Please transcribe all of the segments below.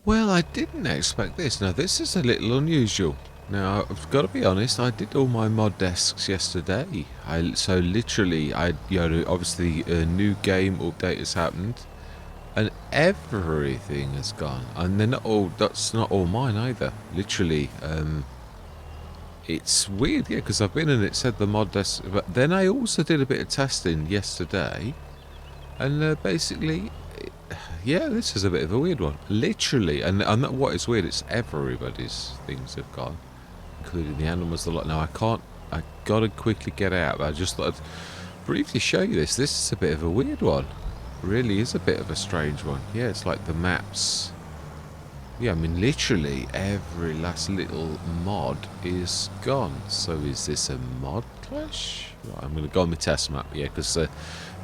Well, I didn't expect this. Now, this is a little unusual. Now, I've got to be honest, I did all my mod desks yesterday. So literally, obviously a new game update has happened, and everything has gone. And they're not all, that's not all mine either. Literally, it's weird, yeah, because I've been in it, said the mod desk, but then I also did a bit of testing yesterday, and basically, yeah, this is a bit of a weird one. Literally, and what is weird, it's everybody's things have gone, including the animals. The lot. Now I gotta quickly get out. But I just thought I'd briefly show you this. This is a bit of a weird one. Really is a bit of a strange one. Yeah, it's like the maps. Yeah, I mean, literally every last little mod is gone. So is this a mod clash? Right, I'm going to go on my test map, yeah, because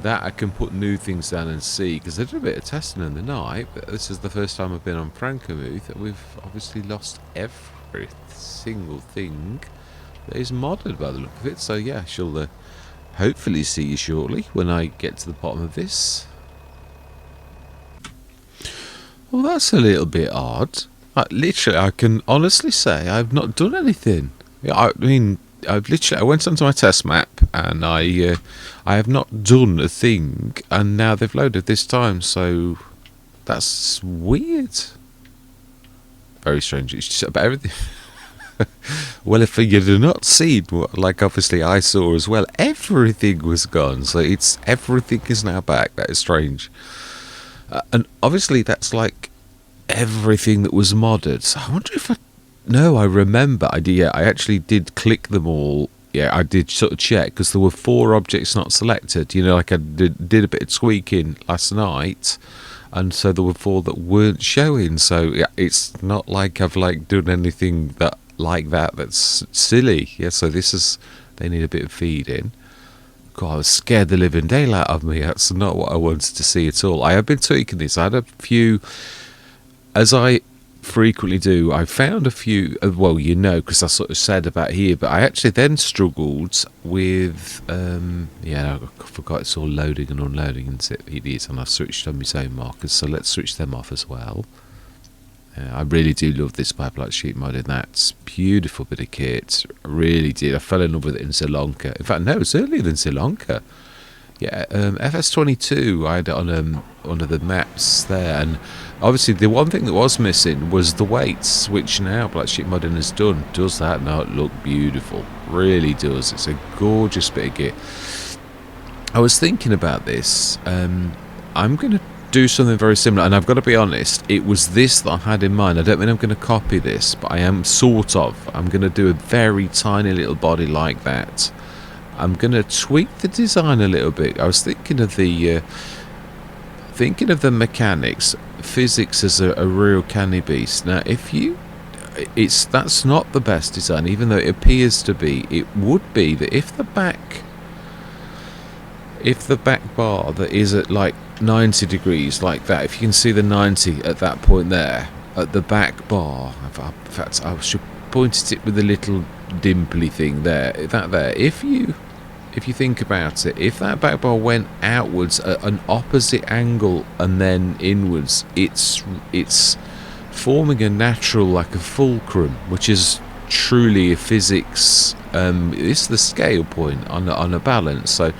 that I can put new things down and see. Because I did a bit of testing in the night, but this is the first time I've been on Frankenmuth, and we've obviously lost every single thing that is modded by the look of it. So yeah, I shall hopefully see you shortly when I get to the bottom of this. Well, that's a little bit odd. Literally, I can honestly say I've not done anything. I mean, I went onto my test map and I have not done a thing, and now they've loaded this time, so that's weird. Very strange. It's just about everything. Well, if you do not see, like obviously I saw as well, everything was gone. So everything is now back. That is strange. And obviously that's like everything that was modded. So I wonder if I remember. I actually did click them all. Yeah, I did sort of check because there were 4 objects not selected. You know, like I did a bit of tweaking last night, and so there were 4 that weren't showing. So yeah, it's not like I've like done anything that's silly. Yeah, so they need a bit of feeding. God, I was scared the living daylight of me. That's not what I wanted to see at all. I have been tweaking this. I had a few, as I frequently do, I found a few, well, because I sort of said about here, but I actually then struggled with, I forgot it's all loading and unloading, and it is, and I've switched on my zone markers, so let's switch them off as well. I really do love this pipeline sheet modding. That's beautiful bit of kit. I really did. I fell in love with it in Sri Lanka. In fact, no, it was earlier than Sri Lanka. Yeah, FS25, I had it on one of the maps there, and obviously the one thing that was missing was the weights, which now Black Sheep Modding has done. Does that now look beautiful? Really does. It's a gorgeous bit of kit. I was thinking about this. I'm going to do something very similar, and I've got to be honest, it was this that I had in mind. I don't mean I'm going to copy this, but I am sort of. I'm going to do a very tiny little body like that. I'm going to tweak the design a little bit. I was thinking of the mechanics, physics as a real canny beast. Now, that's not the best design, even though it appears to be. It would be that if the back bar that is at like 90 degrees like that, if you can see the 90 at that point there, at the back bar, in fact I should point it with a little dimply thing there, if you think about it, if that back bar went outwards at an opposite angle and then inwards, it's forming a natural, like a fulcrum, which is truly a physics, it's the scale point on a balance. So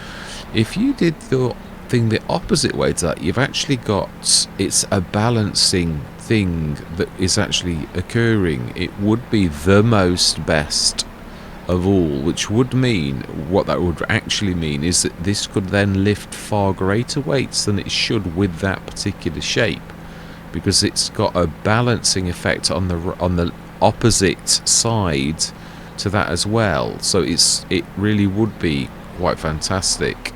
if you did the thing the opposite way to that, you've actually got, it's a balancing thing that is actually occurring. It would be the most best of all, which would mean, what that would actually mean is that this could then lift far greater weights than it should with that particular shape, because it's got a balancing effect on the opposite side to that as well. So it really would be quite fantastic.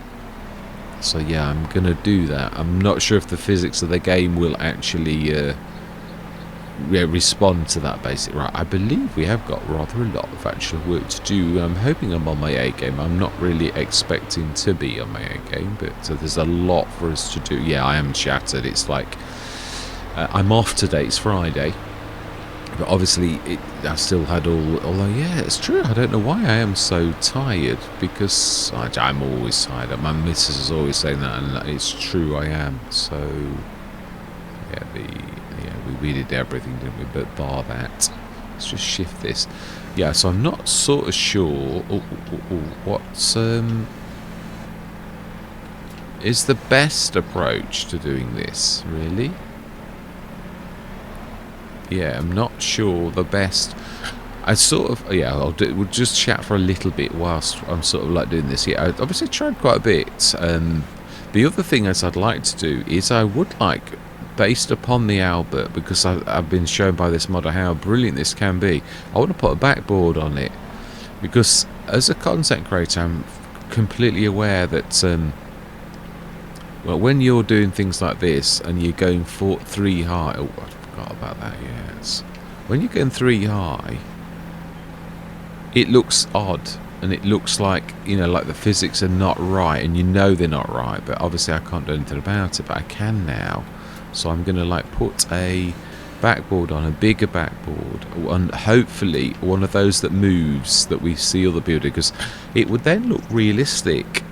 So yeah, I'm gonna do that. I'm not sure if the physics of the game will actually respond to that basic. Right, I believe we have got rather a lot of actual work to do. I'm hoping I'm on my A game. I'm not really expecting to be on my A game, but there's a lot for us to do. Yeah, I am shattered. It's like I'm off today. It's Friday, but obviously I still had although yeah, it's true, I don't know why I am so tired, because I'm always tired. My missus is always saying that, and it's true, I am. So yeah, we we did everything, didn't we? But bar that. Let's just shift this. Yeah, so I'm not sort of sure what's is the best approach to doing this, really. Yeah, I'm not sure the best. I sort of, yeah, we'll just chat for a little bit whilst I'm sort of like doing this. Yeah, I obviously tried quite a bit. The other thing as I'd like to do is I would like, based upon the Albert, because I've been shown by this model how brilliant this can be, I want to put a backboard on it, because as a content creator I'm completely aware that well, when you're doing things like this and you're going 3 high, oh, I forgot about that, yes, when you're going 3 high it looks odd, and it looks like, you know, like the physics are not right, and you know they're not right, but obviously I can't do anything about it, but I can now. So I'm going to like put a backboard on, a bigger backboard, and hopefully one of those that moves that we see other people do, because it would then look realistic,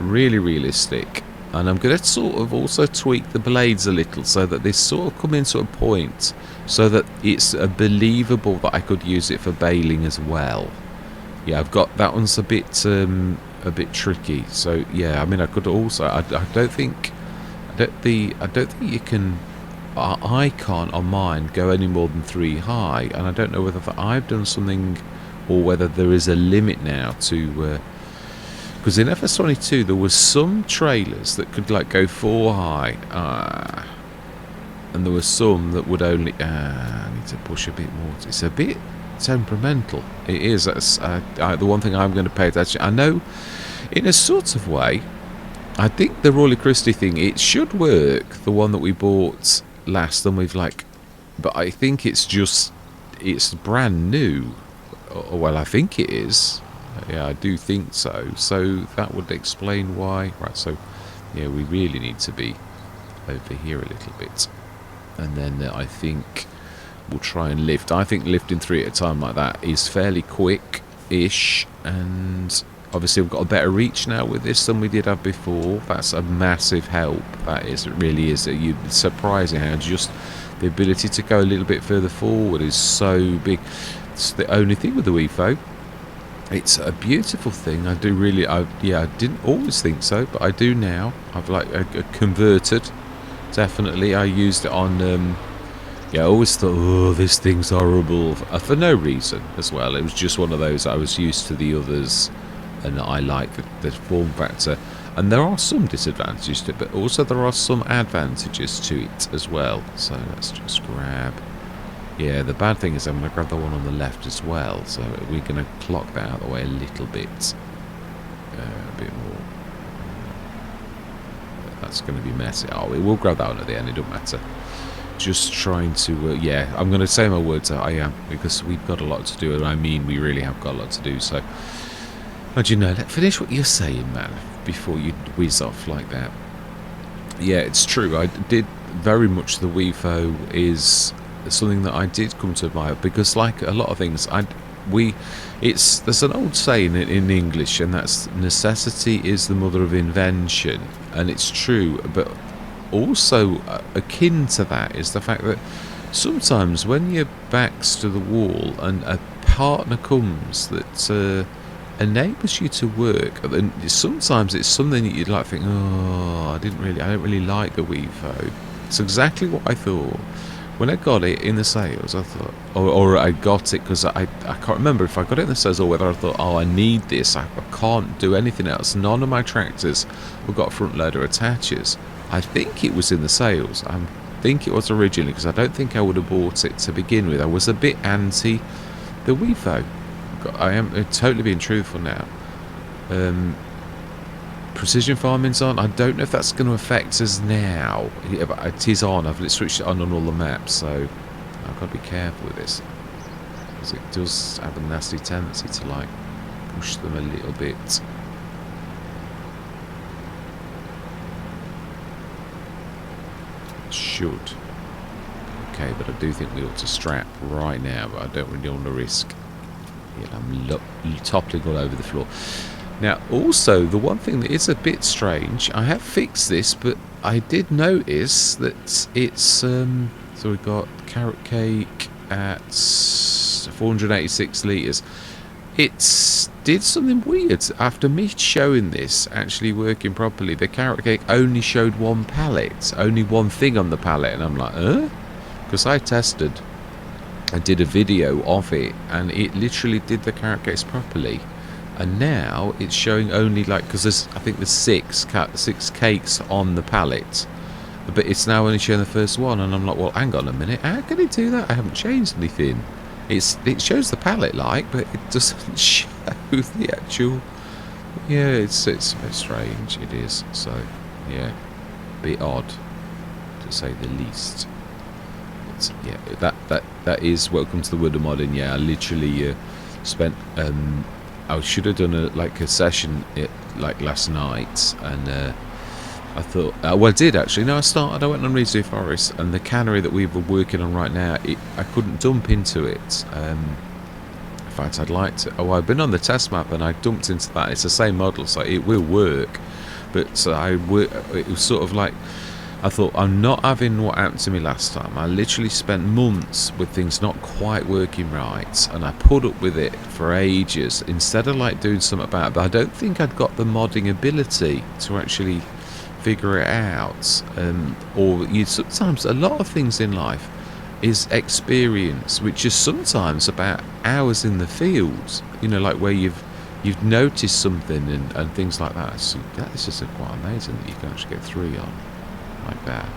really realistic. And I'm going to sort of also tweak the blades a little so that they sort of come into a point so that it's believable that I could use it for baling as well. Yeah, I've got that one's a bit tricky. So yeah, I mean, I could also, I don't think you can, I can't on mine go any more than 3 high, and I don't know whether I've done something or whether there is a limit now to, because in FS22 there was some trailers that could like go 4 high, and there were some that would only, I need to push a bit more. It's a bit temperamental. It is. That's the one thing I'm going to pay attention. I know, in a sort of way, I think the Royal Christie thing, it should work. The one that we bought last, and we've like, but I think it's brand new. Well, I think it is. Yeah, I do think so. So that would explain why. Right. So yeah, we really need to be over here a little bit, and then I think we'll try and lift. I think lifting 3 at a time like that is fairly quick-ish, and obviously we've got a better reach now with this than we did have before. That's a massive help. That is, it really is. It's surprising how just the ability to go a little bit further forward is so big. It's the only thing with the WeFo. It's a beautiful thing. I do really, I didn't always think so, but I do now. I've like converted. Definitely, I used it on. Yeah, I always thought, oh, this thing's horrible, for no reason as well. It was just one of those. I was used to the others, and I like the form factor. And there are some disadvantages to it, but also there are some advantages to it as well. So let's just grab. Yeah, the bad thing is I'm going to grab the one on the left as well. So we're going to clock that out of the way a little bit. A bit more. That's going to be messy. Oh, we will grab that one at the end. It doesn't matter. Just trying to, yeah, I'm going to say my words out. I am, because we've got a lot to do, and I mean we really have got a lot to do. So, how'd you know? Finish what you're saying, man, before you whiz off like that. Yeah, it's true. I did very much. The WeFo is something that I did come to admire, because, like a lot of things, there's an old saying in English, and that's necessity is the mother of invention, and it's true, but also akin to that is the fact that sometimes when your back's to the wall and a partner comes that enables you to work, and sometimes it's something that you'd like to think, oh, I don't really like the WeFo. It's exactly what I thought when I got it in the sales. I thought, or I got it because I can't remember if I got it in the sales or whether I thought, oh, I need this, I can't do anything else. None of my tractors have got front loader attaches. I think it was in the sales. I think it was originally, because I don't think I would have bought it to begin with. I was a bit anti the WeFo. I am totally being truthful now. Precision farming's on. I don't know if that's going to affect us now. It is on. I've switched it on all the maps, so I've got to be careful with this, because it does have a nasty tendency to like push them a little bit. Should. Okay, but I do think we ought to strap right now, but I don't really want to risk. Yeah, I'm toppling all over the floor. Now, also, the one thing that is a bit strange, I have fixed this, but I did notice that it's, so So we've got carrot cake at 486 litres. It did something weird. After me showing this actually working properly, the carrot cake only showed one pallet, only one thing on the pallet, and I'm like, because I tested and did a video of it, and it literally did the carrot cakes properly. And now it's showing only, like, because I think there's six cakes on the pallet, but it's now only showing the first one, and I'm like, well, hang on a minute, how can it do that? I haven't changed anything. It shows the palette like, but it doesn't show the actual. Yeah, it's a bit strange. It is. So yeah, a bit odd to say the least. But yeah, that is welcome to the world of modding. Yeah, I literally spent. I should have done a session like last night, and I thought, well, I did actually. No, I went on Reedsy Forest, and the cannery that we were working on right now, I couldn't dump into it. In fact, I'd like to. Oh, I've been on the test map, and I dumped into that. It's the same model, so it will work. But it was sort of like, I thought, I'm not having what happened to me last time. I literally spent months with things not quite working right, and I put up with it for ages, instead of like doing something about it. But I don't think I'd got the modding ability to actually figure it out, or sometimes a lot of things in life is experience, which is sometimes about hours in the field, like where you've noticed something and things like that. So that is just quite amazing that you can actually get 3 on like that.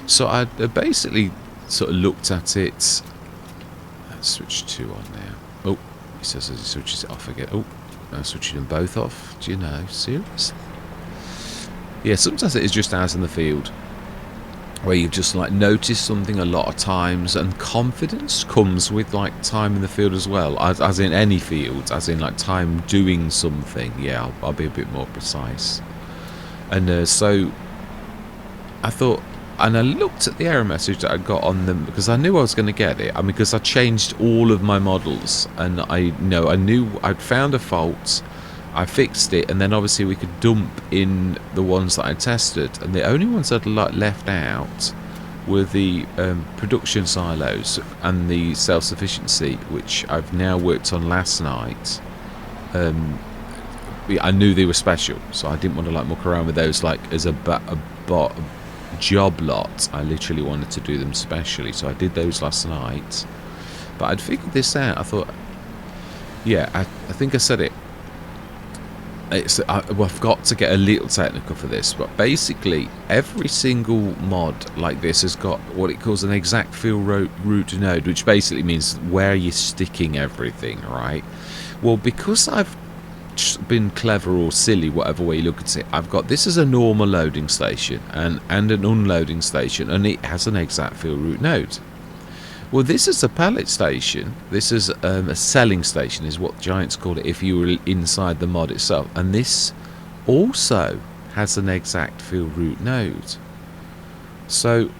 So I basically sort of looked at it. Let's switch 2 on now. Oh, he says as he switches it off again. Oh, I'm switching them both off. Do you know? Seriously? Yeah, sometimes it is just out in the field where you've just like noticed something a lot of times, and confidence comes with like time in the field as well, as in any field, as in like time doing something. Yeah, I'll be a bit more precise. And so I thought, and I looked at the error message that I got on them, because I knew I was going to get it. I mean, because I changed all of my models, and I knew I'd found a fault. I fixed it, and then obviously we could dump in the ones that I tested, and the only ones I'd left out were the production silos and the self-sufficiency, which I've now worked on last night. I knew they were special, so I didn't want to like muck around with those like as a job lot. I literally wanted to do them specially, so I did those last night. But I'd figured this out. I thought, yeah, I think I said it. I've got to get a little technical for this, but basically every single mod like this has got what it calls an exact fill root node, which basically means where you're sticking everything, right? Well, because I've been clever or silly, whatever way you look at it, I've got this as a normal loading station and an unloading station, and it has an exact fill root node. Well, this is a pallet station. This is a selling station, is what Giants call it if you were inside the mod itself. And this also has an exact fill root node. So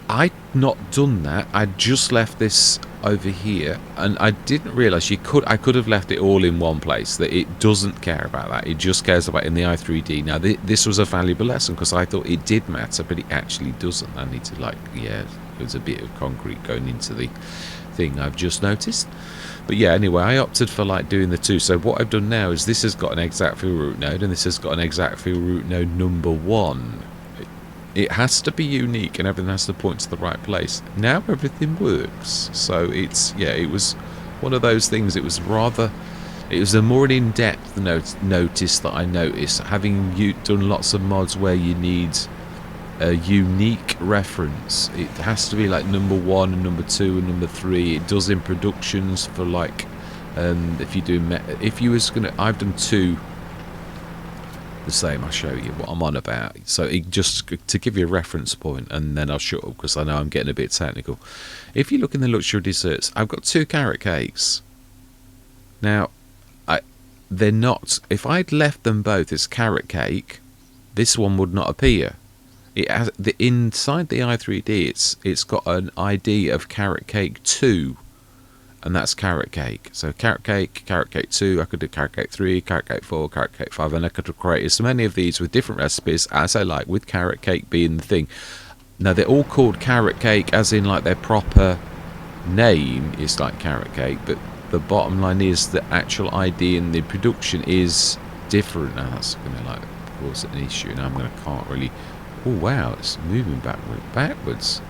I'd not done that. I'd just left this over here, and I didn't realise I could have left it all in one place. That it doesn't care about that. It just cares about in the i3D. Now this was a valuable lesson, because I thought it did matter, but it actually doesn't. I need to there's a bit of concrete going into the thing I've just noticed. But yeah, anyway, I opted for like doing the 2. So what I've done now is this has got an exact fill root node, and this has got an exact fill root node number 1. It has to be unique, and everything has to point to the right place. Now everything works. So it was one of those things. It was a more in-depth notice that I noticed, having done lots of mods where you need a unique reference. It has to be like number 1 and number 2 and number 3. It does in productions for like I've done 2 the same. I'll show you what I'm on about. So it just to give you a reference point, and then I'll shut up because I know I'm getting a bit technical. If you look in the luxury desserts, I've got 2 carrot cakes. Now they're not, if I'd left them both as carrot cake, this one would not appear. It has inside the i3D. It's got an ID of carrot cake 2, and that's carrot cake. So carrot cake 2. I could do carrot cake 3, carrot cake 4, carrot cake 5, and I could create as many of these with different recipes as I like, with carrot cake being the thing. Now they're all called carrot cake, as in like their proper name is like carrot cake, but the bottom line is the actual ID and the production is different. Now that's going to like cause an issue. Now can't really. Oh wow, it's moving backwards.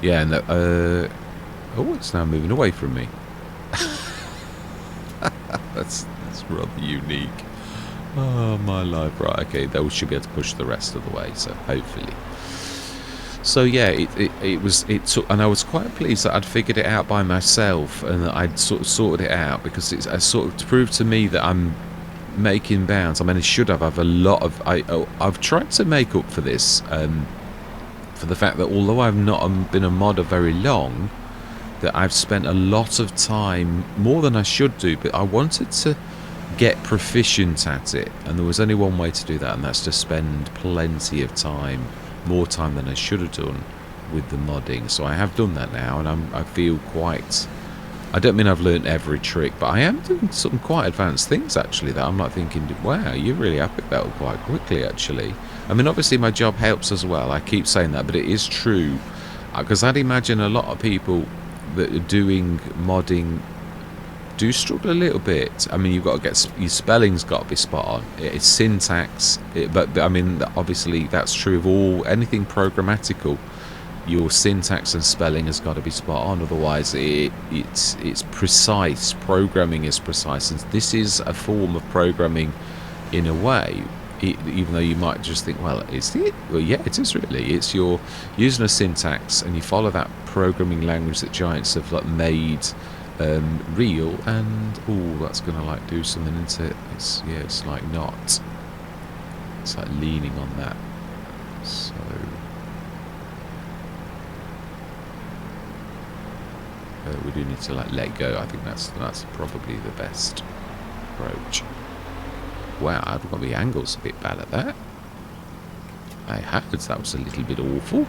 Yeah, and oh, it's now moving away from me. that's rather unique. Oh my life. Right, okay, those should be able to push the rest of the way. So hopefully. So yeah, it took, and I was quite pleased that I'd figured it out by myself and that I'd sort of sorted it out, because it's sort of proved to me that I'm making bounds. I mean, I should have a lot of. I've tried to make up for this, for the fact that although I've not been a modder very long, that I've spent a lot of time, more than I should do, but I wanted to get proficient at it, and there was only one way to do that, and that's to spend plenty of time, more time than I should have done, with the modding. So I have done that now, and I feel quite, I don't mean I've learned every trick, but I am doing some quite advanced things actually that I'm like thinking, wow, you really have picked that up quite quickly actually. I mean, obviously my job helps as well, I keep saying that, but it is true, because I'd imagine a lot of people that are doing modding do struggle a little bit. I mean, you've got to get your spelling's got to be spot on. It's syntax, but I mean, obviously that's true of anything programmatical. Your syntax and spelling has got to be spot on. Otherwise, it's precise. Programming is precise, and this is a form of programming, in a way. Even though you might just think, well, is it? Well, yeah, it is really. It's you're using a syntax, and you follow that programming language that giants have like made. Real, and oh, that's gonna like do something into it. It's like not. It's like leaning on that. So we do need to like let go. I think that's probably the best approach. Wow, I've got the angles a bit bad at that. I had, that was a little bit awful.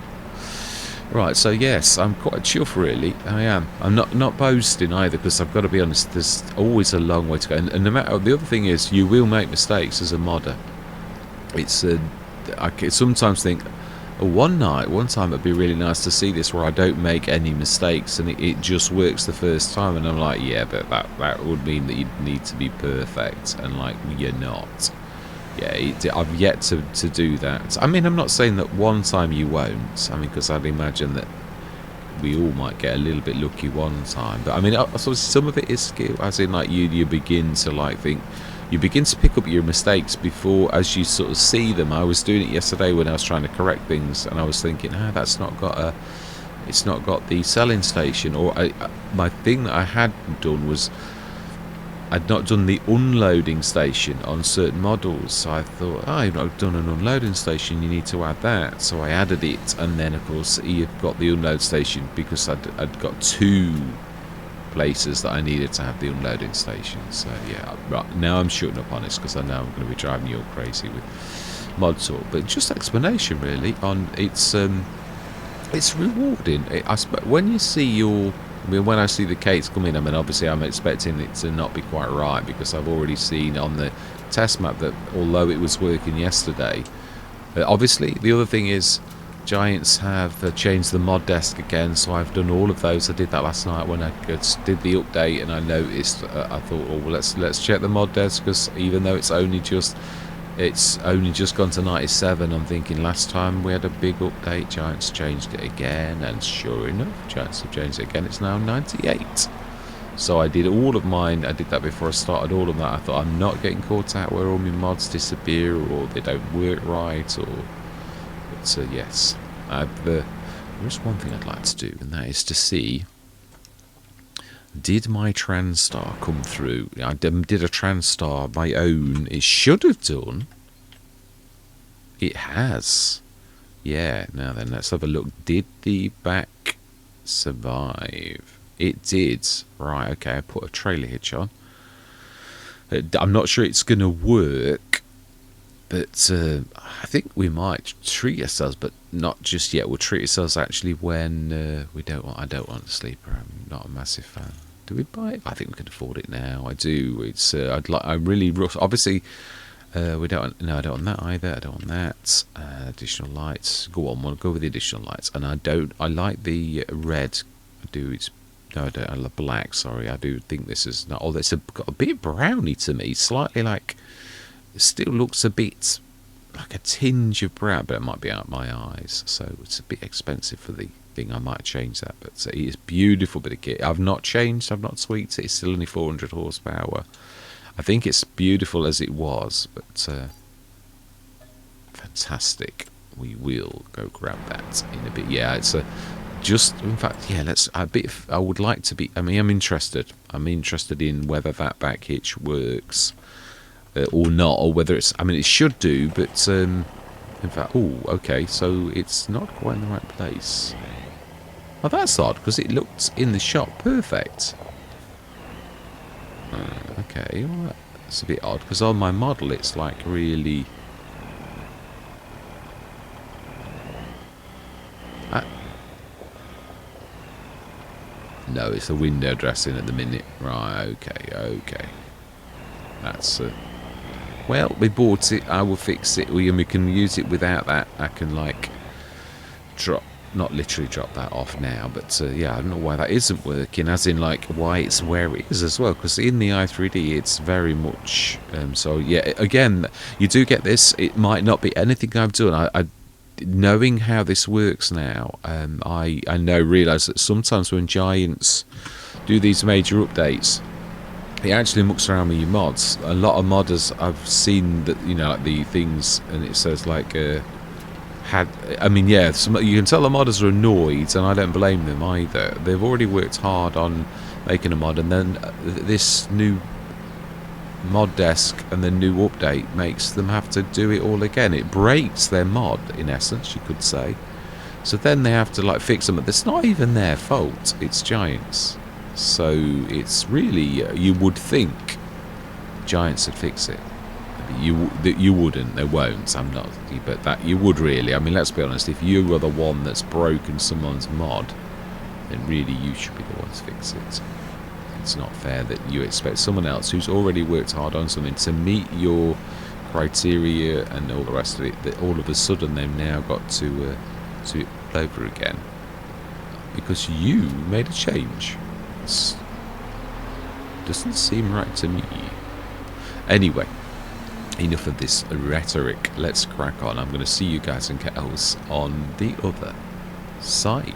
Right, so yes, I'm quite chuffed really. I am. I'm not boasting either, because I've got to be honest, there's always a long way to go. And no matter, the other thing is, you will make mistakes as a modder. It's I sometimes think, one time it'd be really nice to see this where I don't make any mistakes and it just works the first time, and I'm like, yeah, but that would mean that you'd need to be perfect, and like, you're not. Yeah, I've yet to do that. I mean, I'm not saying that one time you won't. I mean, because I'd imagine that we all might get a little bit lucky one time. But I mean, so some of it is skill, as in like you begin to like think, you begin to pick up your mistakes before, as you sort of see them. I was doing it yesterday when I was trying to correct things, and I was thinking, that's not got it's not got the selling station, or my thing that I had done was, I'd not done the unloading station on certain models, so I thought, you've not done an unloading station, you need to add that. So I added it, and then of course you've got the unload station, because I'd got 2 places that I needed to have the unloading station. So yeah, right, now I'm shutting up on this, because I know I'm going to be driving you all crazy with mod talk. But just explanation really on it's rewarding. When you see your, I mean, when I see the cakes come in, I mean, obviously I'm expecting it to not be quite right, because I've already seen on the test map that although it was working yesterday, obviously the other thing is Giants have changed the mod desk again, so I've done all of those. I did that last night when I did the update, and I noticed, I thought, oh, well, let's check the mod desk, because even though it's only just gone to 97. I'm thinking last time we had a big update, Giants changed it again, and sure enough, Giants have changed it again. It's now 98. So I did all of mine. I did that before I started all of that. I thought, I'm not getting caught out where all my mods disappear, or they don't work right, or. But yes, there is one thing I'd like to do, and that is to see, did my TransStar come through? I did a TransStar my own. It should have done. It has. Yeah, now then, let's have a look. Did the back survive? It did. Right, okay, I put a trailer hitch on. I'm not sure it's going to work, but I think we might treat ourselves, but not just yet. We'll treat ourselves actually when I don't want a sleeper. I'm not a massive fan. Do we buy it? I think we can afford it now. I do. It's I really obviously We don't. No, I don't want that either. I don't want that. Additional lights. Go on. We'll go with the additional lights. And I don't. I like the red. I do. It's no. I don't. I love black. Sorry. I do think this is not. Oh, it's got a bit browny to me. Slightly like. It still looks a bit like a tinge of brown, but it might be out my eyes. So it's a bit expensive for the thing. I might change that. But it is beautiful bit of kit. I've not changed. I've not tweaked it. It's still only 400 horsepower. I think it's beautiful as it was, but fantastic. We will go grab that in a bit. Yeah, it's a just. In fact, yeah. Let's. I would like to be. I mean, I'm interested. I'm interested in whether that back hitch works or not, or whether it's. I mean, it should do, but in fact, oh, okay. So it's not quite in the right place. Oh, that's odd because it looked in the shop perfect. Okay, well, that's a bit odd because on my model it's like really. No, it's the window dressing at the minute. Right, okay. That's well, we bought it. I will fix it. We can use it without that. I can like drop. Not literally drop that off now, but yeah, I don't know why that isn't working, as in like why it's where it is as well, because in the i3D it's very much so yeah, again, you do get this. It might not be anything I've done. I knowing how this works now, I realise that sometimes when Giants do these major updates, it actually mucks around with your mods. A lot of modders I've seen that, you know, like the things, and it says like I mean, yeah, you can tell the modders are annoyed, and I don't blame them either. They've already worked hard on making a mod, and then this new mod desk and the new update makes them have to do it all again. It breaks their mod, in essence, you could say. So then they have to like fix them, but it's not even their fault. It's Giants. So it's really, you would think Giants would fix it. You wouldn't, they won't, I'm not, but that you would really. I mean, let's be honest, if you are the one that's broken someone's mod, then really you should be the one to fix it. It's not fair that you expect someone else who's already worked hard on something to meet your criteria and all the rest of it, that all of a sudden they've now got to over again because you made a change. It doesn't seem right to me. Anyway, enough of this rhetoric. Let's crack on. I'm going to see you guys and gals on the other side.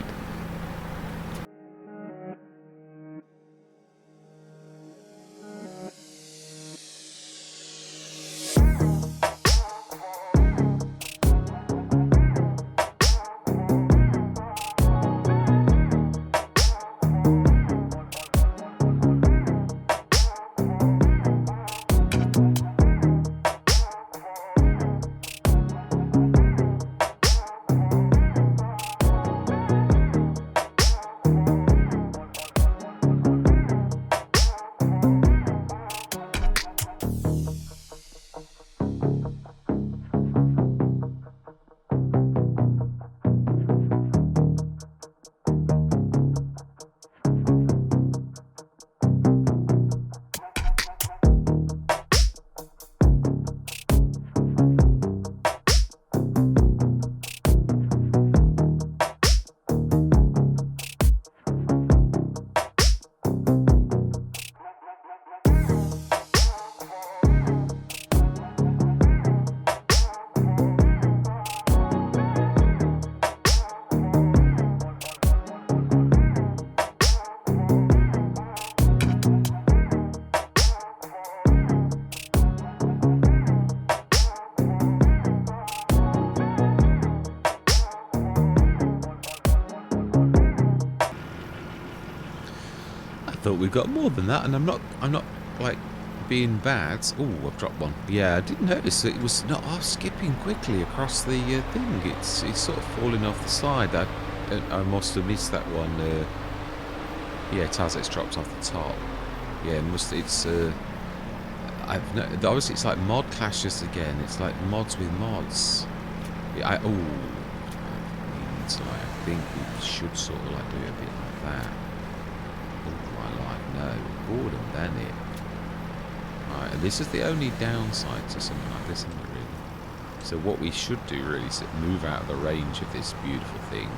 Thought we've got more than that, and I'm not like being bad. Oh, I've dropped one. Yeah, I didn't notice that it was not skipping quickly across the thing. It's sort of falling off the side. I must have missed that one. Yeah, it has. It's dropped off the top. Yeah, it's I've no, obviously it's like mod clashes again. It's like mods with mods. Yeah, I think we should sort of like do it a bit like that. No, boredom, then it. Right, and this is the only downside to something like this, isn't it, really? So what we should do really is move out of the range of this beautiful thing.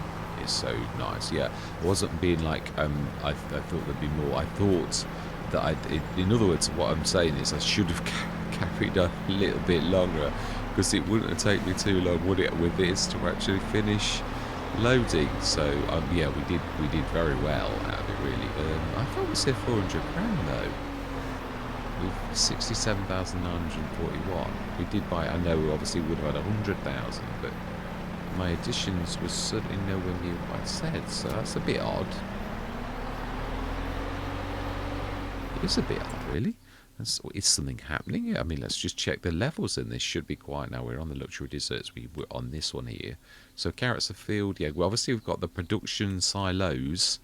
It's so nice. Yeah, I wasn't being like, I thought there'd be more. I thought that in other words, what I'm saying is I should have carried on a little bit longer, because it wouldn't have taken me too long, would it, with this to actually finish loading. So yeah, we did very well out of it, really. I thought we said 400 grand though. With 67,941, we did buy. I know we obviously would have had 100,000, but my additions was certainly nowhere near what I said, so that's a bit odd. It is a bit odd, really. Is something happening? I mean, let's just check the levels, and this should be quiet now. We're on the luxury desserts. We were on this one here. So carrots are filled. Yeah, well, obviously we've got the production silos,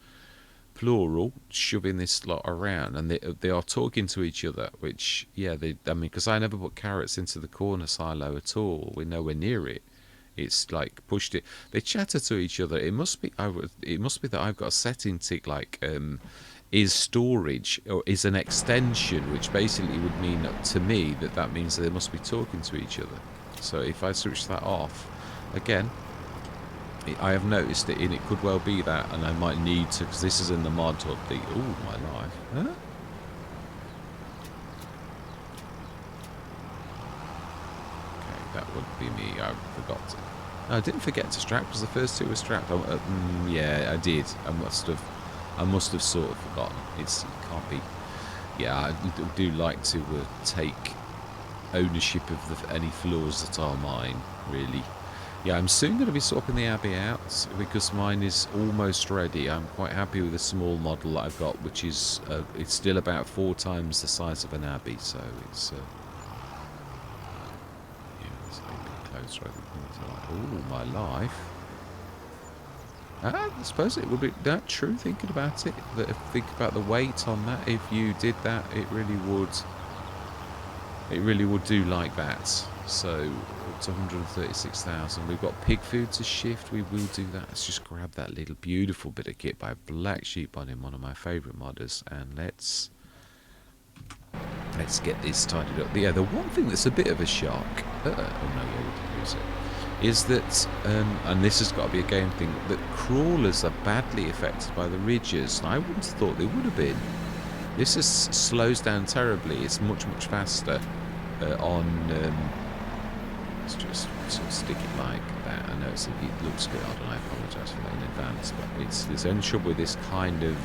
plural, shoving this lot around, and they are talking to each other, which, yeah, I mean, because I never put carrots into the corner silo at all. We're nowhere near it. It's like pushed it. They chatter to each other. It must be that I've got a setting tick like is storage or is an extension, which basically would mean to me that means they must be talking to each other. So if I switch that off again, I have noticed it, and it could well be that, and I might need to, because this is in the ModHub. Oh my life, huh? Okay, that would be me. I forgot to. No, I didn't forget to strap, because the first two were strapped. Yeah, I did. I must have sort of forgotten. It can't be. Yeah, I do like to take ownership of any flaws that are mine, really. Yeah, I'm soon going to be swapping the Abbey out, because mine is almost ready. I'm quite happy with the small model that I've got, which is it's still about 4 times the size of an Abbey, so it's yeah, it's a bit closer. I think. Oh my life! I suppose it would be that true. Thinking about it, think about the weight on that. If you did that, it really would do like that. So up to 136,000. We've got pig food to shift. We will do that. Let's just grab that little beautiful bit of kit by Black Sheep on him, one of my favourite modders, and let's get this tidied up. Yeah, the one thing that's a bit of a shock. Oh no, yeah, we didn't use it. Is that, and this has got to be a game thing, that crawlers are badly affected by the ridges. And I wouldn't have thought they would have been. This slows down terribly. It's much faster on. Let's just sort of stick it like that. I know it looks good, and I apologise for that in advance. But the only trouble with this kind of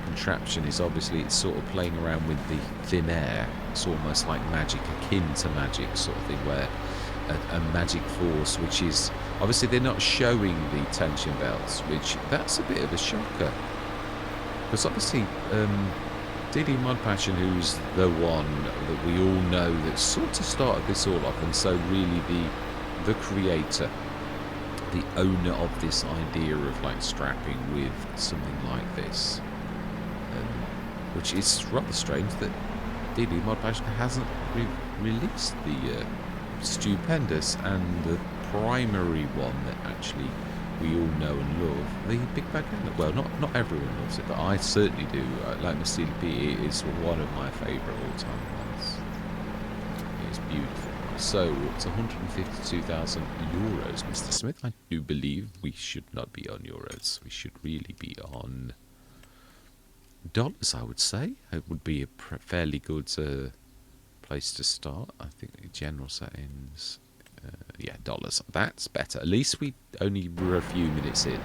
contraption is obviously it's sort of playing around with the thin air. It's almost like magic, akin to magic sort of thing, where a magic force, which is obviously they're not showing the tension belts, which that's a bit of a shocker, because obviously DD Mod Passion, who's the one that we all know that sort of started this all off, and so really the creator, the owner of this idea of like strapping with something like this, which is rather strange that DD Mod Passion hasn't released the stupendous and the primary one that actually we all know and love, the Big Bad Gambler. Well, not everyone loves it, but I certainly do. Like the CDP, it is one of my favourite all-time ones. It's beautiful. So, it's 152,000 euros, Mr. Smith. I do believe we should not be on euros. We should really be on dollars, I would say. It would be a fairly good place to start. I think the general settings, yeah, dollars. That's better. At least we only were a few minutes in.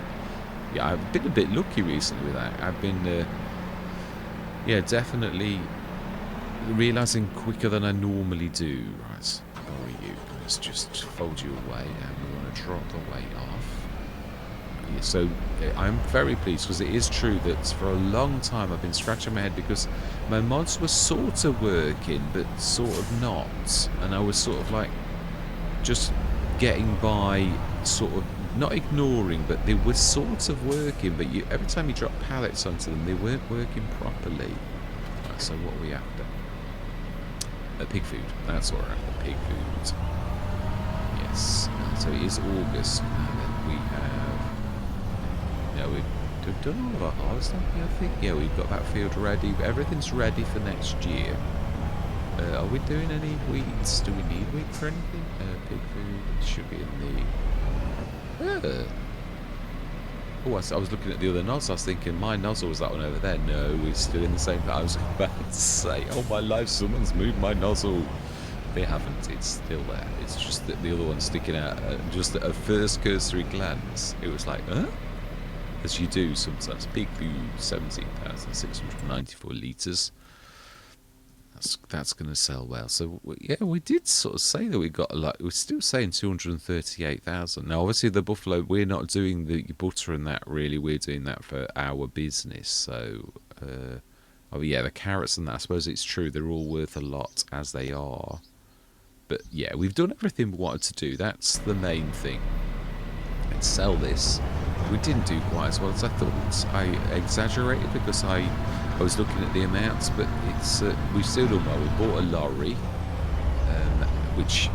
Yeah, I've been a bit lucky recently with that. I've been, yeah, definitely realising quicker than I normally do. Right, how are you? Let's just fold you away, and we want to drop the weight off. Yeah, so I'm very pleased, because it is true that for a long time I've been scratching my head, because my mods were sort of working but sort of not, and I was sort of like just getting by, sort of not ignoring, but they were sort of working, but every time you drop pallets onto them they weren't working properly. Right, so what are we after? Pig food. That's what we're after, pig food. Yes, so it is August, and then we have, yeah, we've done all of our harvesting, I think. Yeah, we've got that field ready. Everything's ready for next year. Are we doing any weeds? Do we need wheat for anything? Pig food should be in the... Oh, I was looking at the other nozzle. I was thinking my nozzle was that one over there. No, we're still in the same... I was about to say, oh my life, someone's moved my nozzle. They haven't. It's still there. It's just that the other one's sticking out. Just at a first cursory glance, it was like, huh? As you do sometimes. Pig food, 17,694 litres. That's going to sell well. So yeah, we did sort of say that we got a lot. We're still saying 238,000. Now, obviously, the buffalo, we're not doing the butter and that really. We're doing that for our business. So, oh yeah, the carrots and that. I suppose it's true. They're all worth a lot as they are. But yeah, we've done everything we wanted to do. That's the main thing. Let's sell this. We didn't do quite as well as I thought. I exaggerated because I was looking at the amounts, but it's we've still done well. We bought a lorry, which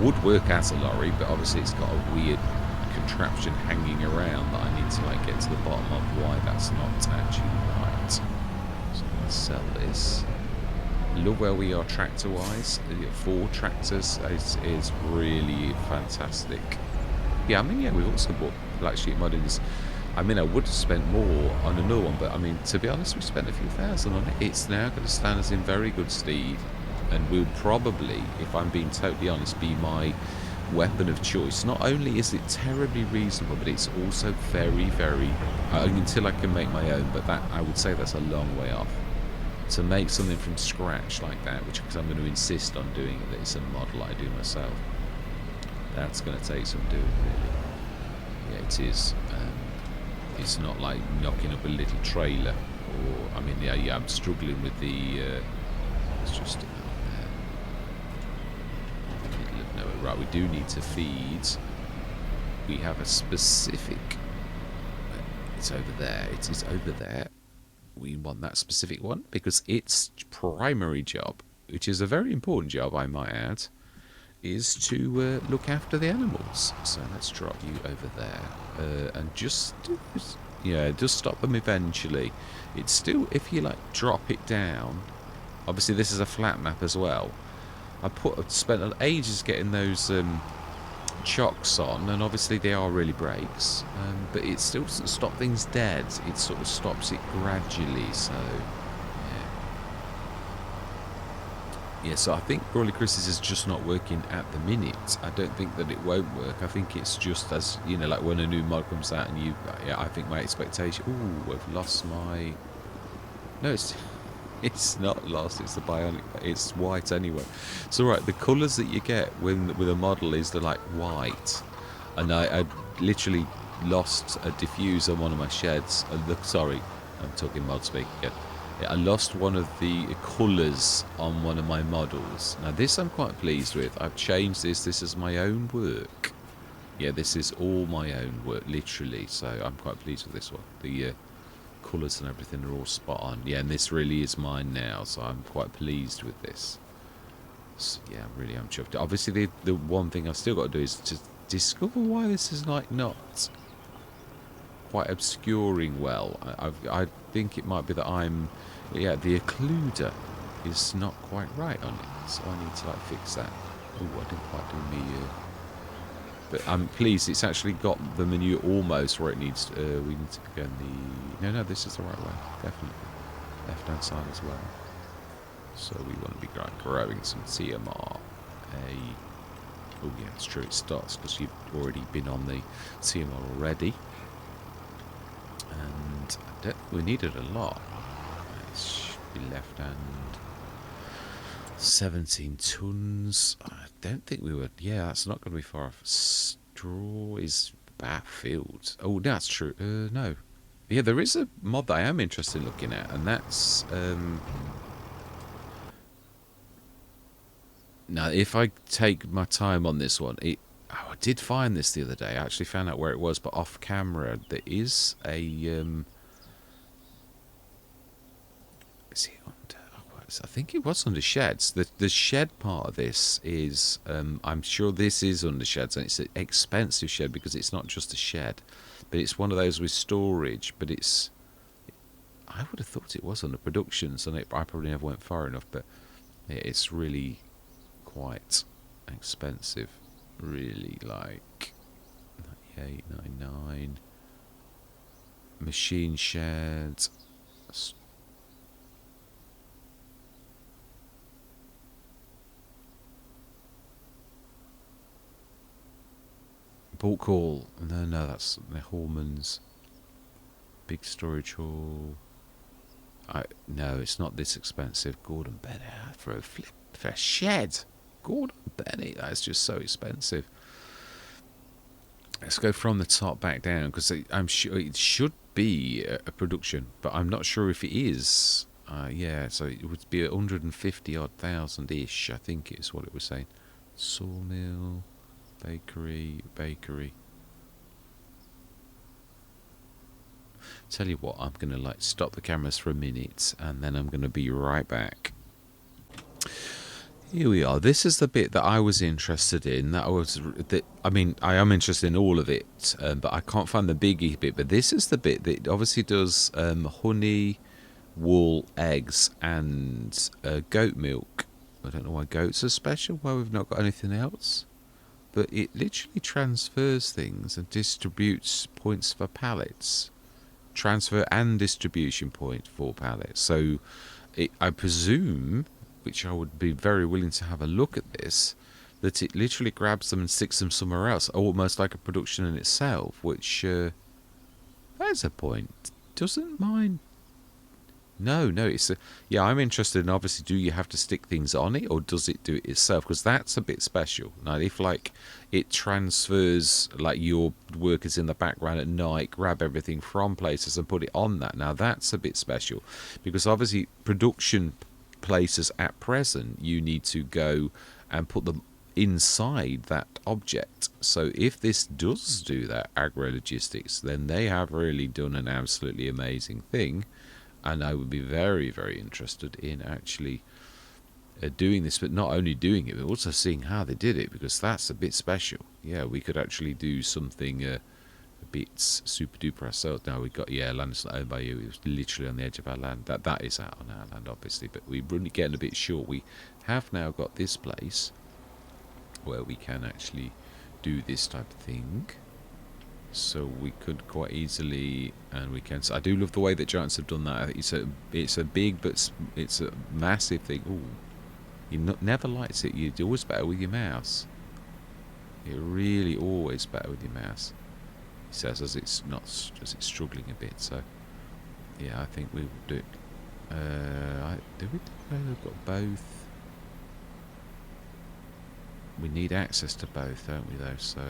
would work as a lorry, but obviously it's got a weird contraption hanging around that I need to like get to the bottom of why that's not actually right. So let's sell this. Love where we are tractor-wise. 4 tractors is really fantastic. Yeah, I mean, yeah, we've also bought black sheep moddings. I mean, I would have spent more on another one, but I mean, to be honest, we spent a few thousand on it. It's now going to stand us in very good stead, and will probably, if I'm being totally honest, be my weapon of choice. Not only is it terribly reasonable, but it's also very, very, until I can make my own, but that, I would say that's a long way off. To make something from scratch like that, which because I'm going to insist on doing it, that it's a model I do myself, that's going to take some doing, really. Yeah, it is. It's not like knocking up a little trailer, or I mean, yeah, I'm struggling with the. It's just in the middle of nowhere. Right, we do need to feed. We have a specific. It's over there. It is over there. We want that specific one because its primary job, which is a very important job, I might add, is to look after the animals. So let's drop you over there and just stop them eventually. It's still, if you like drop it down, obviously this is a flat map as well. I spent ages getting those chocks on, and obviously they are really breaks, but it still doesn't stop things dead. It sort of stops it gradually. So yeah, so I think Brawley Chris's is just not working at the minute. I don't think that it won't work. I think it's just, as you know, like when a new mod comes out and I think my expectation, ooh, I've lost my, no, it's not lost, it's the bionic, it's white anyway. So right, the colours that you get with a model is the like white, and I literally lost a diffuse on one of my sheds. Sorry, I'm talking mod speak again. I lost one of the colours on one of my models. Now this I'm quite pleased with. I've changed this. This is my own work. Yeah, this is all my own work, literally. So I'm quite pleased with this one. The colours and everything are all spot on. Yeah, and this really is mine now, so I'm quite pleased with this. So, yeah, really I'm chuffed. Obviously, the one thing I've still got to do is to discover why this is like not quite obscuring well. I think it might be that the occluder is not quite right on it, so I need to like fix that. Oh, I didn't quite do me. But I'm pleased it's actually got the menu almost where it needs to, we need to go in the... No, this is the right way, definitely. Left-hand side as well. So we want to be growing some TMR. Oh yeah, it's true, it starts because you've already been on the TMR already. And we needed a lot. It should be left-hand. 17 tons. I don't think we would. Yeah, that's not going to be far off. Straw is Batfield. Oh, that's true. No. Yeah, there is a mod that I am interested in looking at, and that's now if I take my time on this one, I did find this the other day. I actually found out where it was, but off camera there is a is it under? I think it was under sheds. The shed part of this is I'm sure this is under sheds, and it's an expensive shed because it's not just a shed, but it's one of those with storage. But I would have thought it was under productions, and I probably never went far enough. But It's really quite expensive. Really, like 98.99. Machine shed. Bulk hall. No, that's the Hallman's. Big storage hall. No, it's not this expensive. Gordon Bennett for a shed. Gordon Bennett, that's just so expensive. Let's go from the top back down, because I'm sure it should be a production, but I'm not sure if it is. Yeah, so it would be 150 odd thousand ish, I think is what it was saying. Sawmill, bakery. Tell you what, I'm gonna stop the cameras for a minute, and then I'm gonna be right back. Here we are. This is the bit that I was interested in. I mean, I am interested in all of it, but I can't find the biggie bit. But this is the bit that obviously does honey, wool, eggs, and goat milk. I don't know why goats are special. Why we've not got anything else. But it literally transfers things and distributes points for pallets. Transfer and distribution point for pallets. So I presume, which I would be very willing to have a look at this, that it literally grabs them and sticks them somewhere else, almost like a production in itself, which, there's a point. Doesn't mind. No, yeah, I'm interested in, obviously, do you have to stick things on it, or does it do it itself? Because that's a bit special. Now, if, it transfers, your workers in the background at night, grab everything from places and put it on that, now that's a bit special. Because, obviously, production places at present, you need to go and put them inside that object. So if this does do that, agro-logistics, then they have really done an absolutely amazing thing. And I would be very, very interested in actually doing this, but not only doing it, but also seeing how they did it, because that's a bit special. Yeah, we could actually do something a bit super duper ourselves. Now we got, land is not owned by you. It was literally on the edge of our land. That is out on our land, obviously, but we're really getting a bit short. We have now got this place where we can actually do this type of thing. So we could quite easily, and we can. So I do love the way that Giants have done that. It's a big, but it's a massive thing. Ooh, you never liked it. You're always better with your mouse. You're really always better with your mouse. He says as it's struggling a bit. So yeah, I think we will do it. We've got both. We need access to both, don't we? Though, so.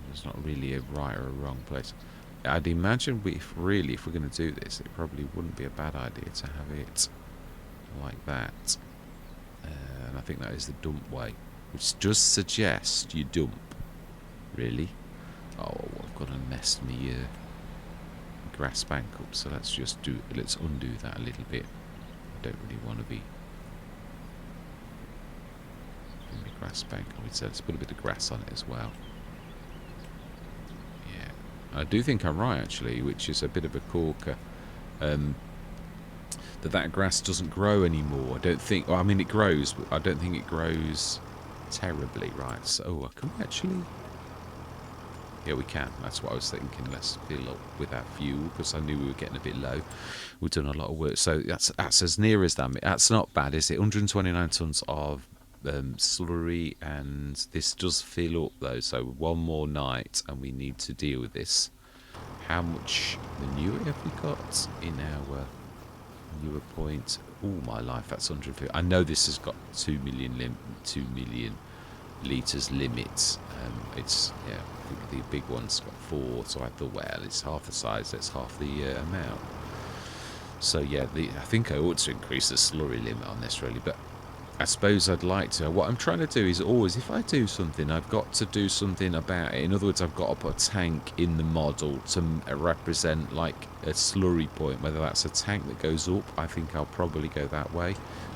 There's not really a right or a wrong place. I'd imagine if we're going to do this, it probably wouldn't be a bad idea to have it like that. And I think that is the dump way, which does suggest you dump. Really? Oh, I've got to mess me grass bank up. So let's undo that a little bit. I don't really want to be doing the grass bank. Let's put a bit of grass on it as well. I do think I'm right, actually, which is a bit of a corker. That grass doesn't grow anymore. I don't think. Well, I mean, it grows, but I don't think it grows terribly, right? So, can we actually? Yeah, we can. That's what I was thinking. Let's fill up with our fuel, because I knew we were getting a bit low. We've done a lot of work, so that's as near as that. That's not bad, is it? 129 tons of slurry, and this does fill up though, so one more night and we need to deal with this. How much manure have we got in our manure point? Oh my life, that's 150. I know this has got 2 million litres limit. It's, I think the big one's got 4, so I thought, well, it's half the size, that's half the amount. So yeah, I think I ought to increase the slurry limit on this, really, but I suppose I'd like to. What I'm trying to do is always, if I do something, I've got to do something about it. In other words, I've got to put a tank in the model to represent like a slurry point, whether that's a tank that goes up. I think I'll probably go that way,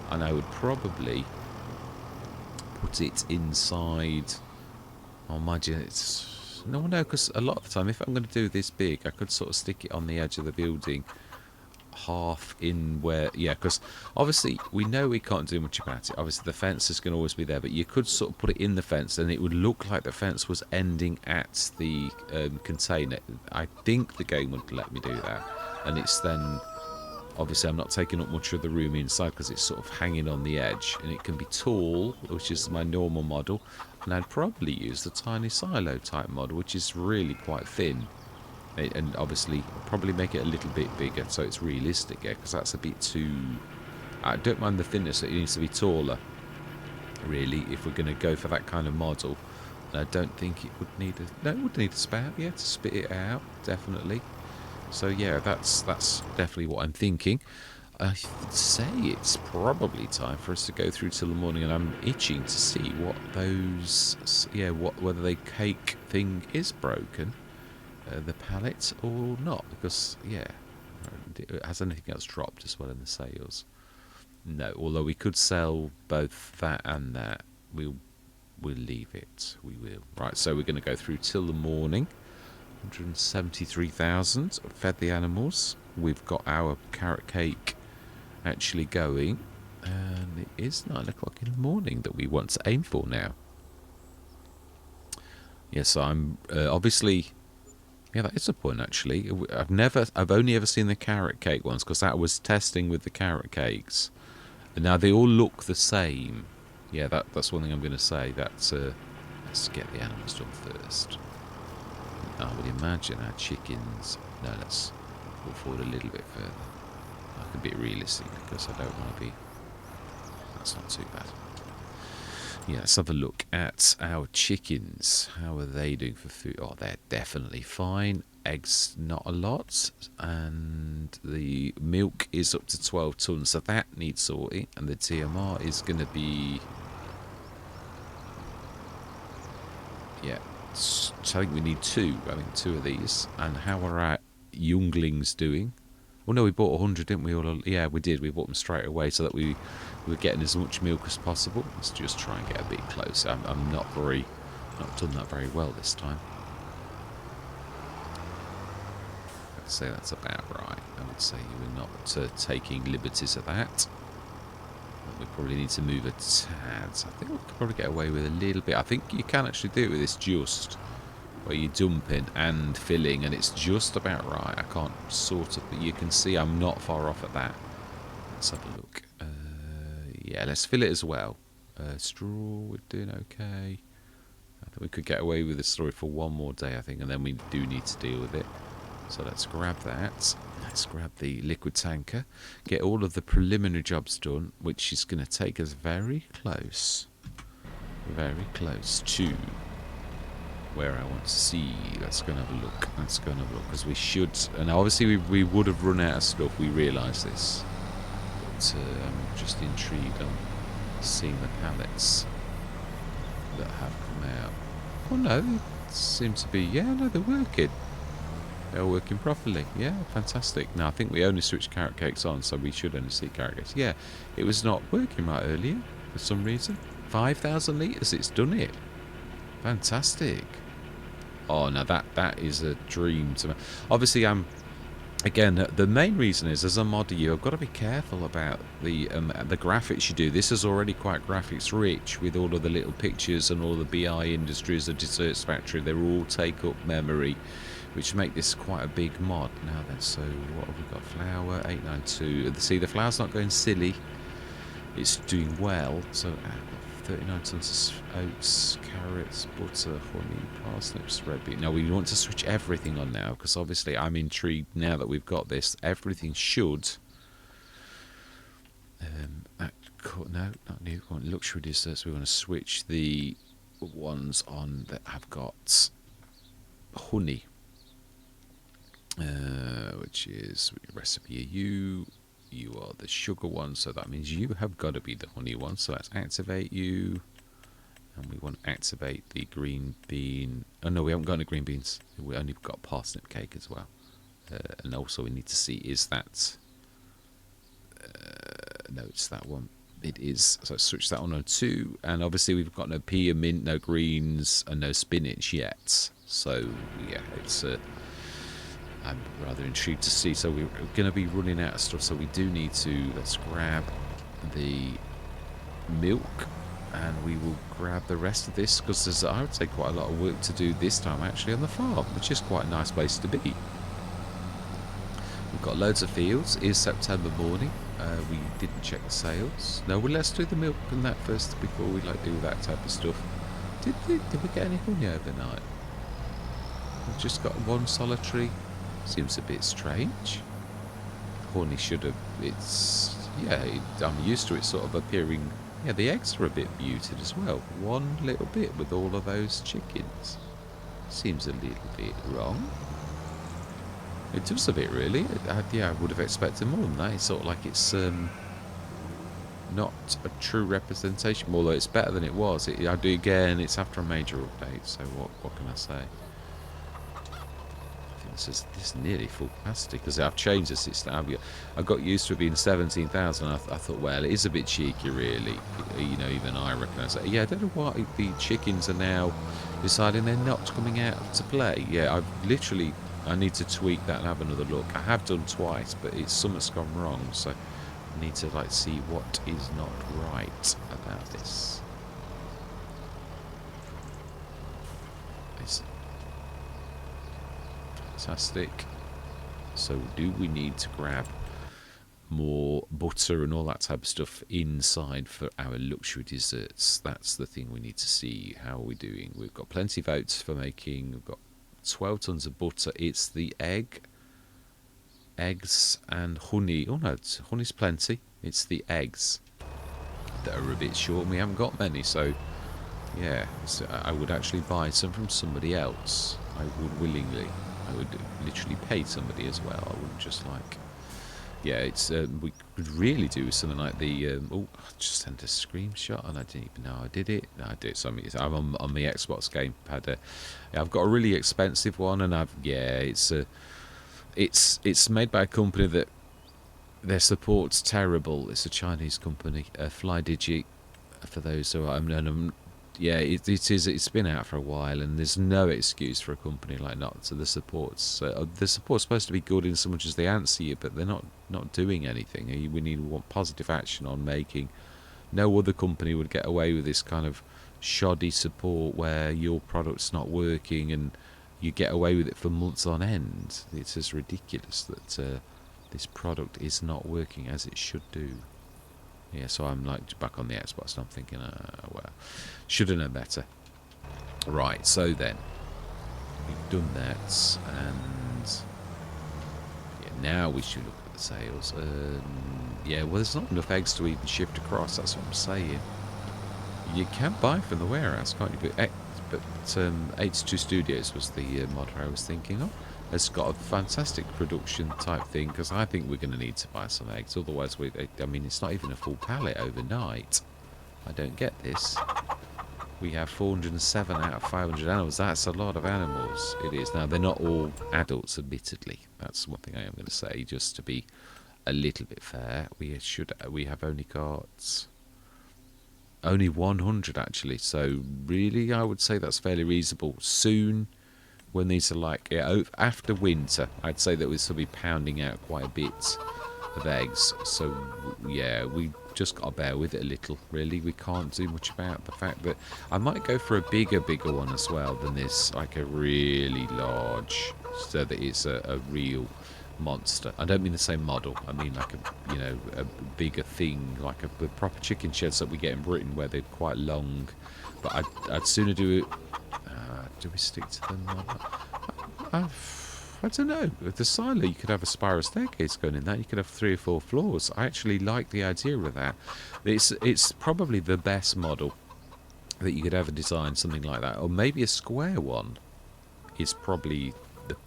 and I would probably put it inside. Oh, imagine it's no, because a lot of the time, if I'm going to do this big, I could sort of stick it on the edge of the building. half in where, yeah, because obviously we know we can't do much about it. Obviously the fence is going to always be there, but you could sort of put it in the fence and it would look like the fence was ending at the container. I think the game would let me do that, and it's then obviously I'm not taking up much of the room inside because it's sort of hanging on the edge, and it can be tall, which is my normal model, and I'd probably use the tiny silo type model, which is really quite thin. And obviously probably make it a little bit bigger so it's realistic, yeah, because that's a bit too... I don't mind the thinness, it needs to be taller, really, if we're going to go for that kind of model. And I don't think it would need a... No, it would need a spout, yeah, to spit it out, definitely. So yeah, that's definitely what I'm thinking. I would say it's probably time for us to go through till the morning, and I'm itching to see what those... Yeah, whether the cake thing is broken. The pallet or not, because yeah, has anything else dropped as well in the sales? No, although we could sell both that and that. We'll leave it, we will. Right, so we're going to go through till the morning. 173,000 fed the animals. We've got our carrot cake actually going, and it is 9 o'clock in the morning that we want to aim for now. Yes, I'm obviously... Yeah, that is a point, actually. I've only ever seen the carrot cake ones, because that was testing with the carrot cakes. And now they all look the same. Yeah, that's one thing I'm going to say. Let's get the animals done first. I would imagine our chickens... No, let's go forward a little bit further. I can be realistic, because I don't want to be... That's not too bad. Yeah, let's have a look at our chickens. How are they doing for food? Oh, they're definitely fine. Eggs, not a lot. And the milk is up to 12 tons, so that needs sorting. And the TMR is going to be... Yeah, so I think we need two. I think two of these. And how are our younglings doing? Well, no, we bought 100, didn't we? Yeah, we did. We bought them straight away so that we were getting as much milk as possible. Let's just try and get a bit closer. I'm not done that very well this time. I'd say that's about right. I would say we're not taking liberties of that. We probably need to move a tad. I think we could probably get away with a little bit. I think you can actually do it with this just... where you're dumping and filling, and it's just about right. I can't sort of, but you can see I'm not far off at that. Let's have a look. Yeah, let's fill it as well. Straw, we're doing okay. I think we could get away with the story for one more day, I think, and then we do need to deal with it. So let's grab that. Let's grab the liquid tanker. Get all of the preliminary jobs done, which is going to take us very close to where I want to see. Let's go and have a look. Because we should... And obviously we would have run out of stuff. We realise this. But I'm just intrigued on seeing the pallets that have come out. Oh no, they seem to be... Yeah, no, they're working. They're working properly. Yeah, fantastic. Now, I think we only switched carrot cakes on, so we should only see carrot cakes. Yeah, it was not working right earlier for some reason. 5,000 litres, it's done it. Fantastic. Oh, now that is a dream to me. Obviously, again, the main reason is, as a modder, I've got to be careful about the graphics you do. This is already quite graphics rich with all of the little pictures and all the BI industries, the desserts factory. They all take up memory, which make this quite a big mod. Now then, so what have we got? Flour 892. See, the flour's not going silly. It's doing well. So 39 tons of oats, carrots, butter, honey, parsnips, red beet. Now we want to switch everything on now, because obviously I'm intrigued now that we've got this. Everything should... no, not new. We want luxury desserts. We want to switch the ones on that have got honey, which is recipe you. You are the sugar one, so that means you have got to be the honey one. So let's activate you. And we want to activate the green bean. Oh no, we haven't got any green beans. We only got parsnip cake as well. And also we need to see, is that... no, it's that one. It is. So switch that on 2. And obviously we've got no pea and mint, no greens, and no spinach yet. So yeah, it's... I'm rather intrigued to see. So we're going to be running out of stuff, so we do need to, let's grab the milk, and we will grab the rest of this, because there's, I would say, quite a lot of work to do this time actually on the farm, which is quite a nice place to be. We've got loads of fields. It is September morning. We didn't check the sales. No, well, let's do the milk and that first before we like do that type of stuff. Did we get any honey overnight? We've just got one solitary. Seems a bit strange. Honey should have. It's, yeah. I'm used to it sort of appearing. Yeah, the eggs are a bit muted as well. One little bit with all of those chickens. Seems a little bit wrong. It does a bit, really. Yeah, I would have expected more than that. It's sort of like it's not a true representation, although it's better than it was. I do again. It's after a major update, so what can I say? I think this is nearly full capacity because I've changed the system. I got used to it being 17,000. I thought, well, it is a bit cheeky, really. You know, even I recognise that. Yeah, I don't know why the chickens are now deciding they're not coming out to play. Yeah, I've literally. I need to tweak that and have another look. I have done twice, but something's gone wrong, so I need to like see what is not right about this. It's fantastic. So do we need to grab more butter and all that type of stuff inside for our luxury desserts? That's the thing we need to see. How are we doing? We've got plenty of oats for making. We've got 12 tons of butter. It's the eggs and honey. Oh no, honey's plenty. It's the eggs that are a bit short. We haven't got many, so yeah, so I would actually buy some from somebody else. I would willingly. I would literally pay somebody as well. I wouldn't just like. Yeah, it's we could really do something like the. Oh, I just sent a screenshot and I didn't even know I did it. No, I did. So I'm on the Xbox gamepad. Yeah, I've got a really expensive one, and it's made by a company that their support's terrible. It's a Chinese company, FlyDigi. For those who are, yeah, it is. It's been out for a while, and there's no excuse for a company like not. So the support's supposed to be good in so much as they answer you, but they're not doing anything. We want positive action on making. No other company would get away with this kind of shoddy support where your product's not working and you get away with it for months on end. It's just ridiculous that this product is not working as it should do. Yeah, so I'm like back on the Xbox and I'm thinking, well, should have known better. Right, so then we've done that, and yeah, now we should look at the sales. Yeah, well, there's not enough eggs to even shift across. That's what I'm saying. You can buy from the warehouse, can't you? But 82 Studios was the mod I was thinking of. It's got a fantastic production type thing, because I think we're going to need to buy some eggs. Otherwise, I mean, it's not even a full pallet overnight. I don't get this. We have 407 out of 500 animals. That's a lot of animals. It is. Now, they're not all adults, admittedly. That's one thing I am going to say, just to be a little bit fair. We have only got only 100 actually. So really, I would say that's fairly reasonable. Soon, when these are like after winter, I'd say that we'll be pounding out quite a bit of eggs. So yeah, we just got to bear with it a little. Really, we can't do much about the fact that I might go for a bigger one as well than this, like a really large, so that it's a real monster. I don't mean the same model. I mean like a bigger thing, like the proper chicken sheds that we get in Britain, where they're quite long. But I'd sooner do it. Do we stick to them? I don't know. With the silo, you could have a spiral staircase going in that. You could have 3 or 4 floors. I actually like the idea of that. It's probably the best model that you could ever design, something like that. Or maybe a square one is probably the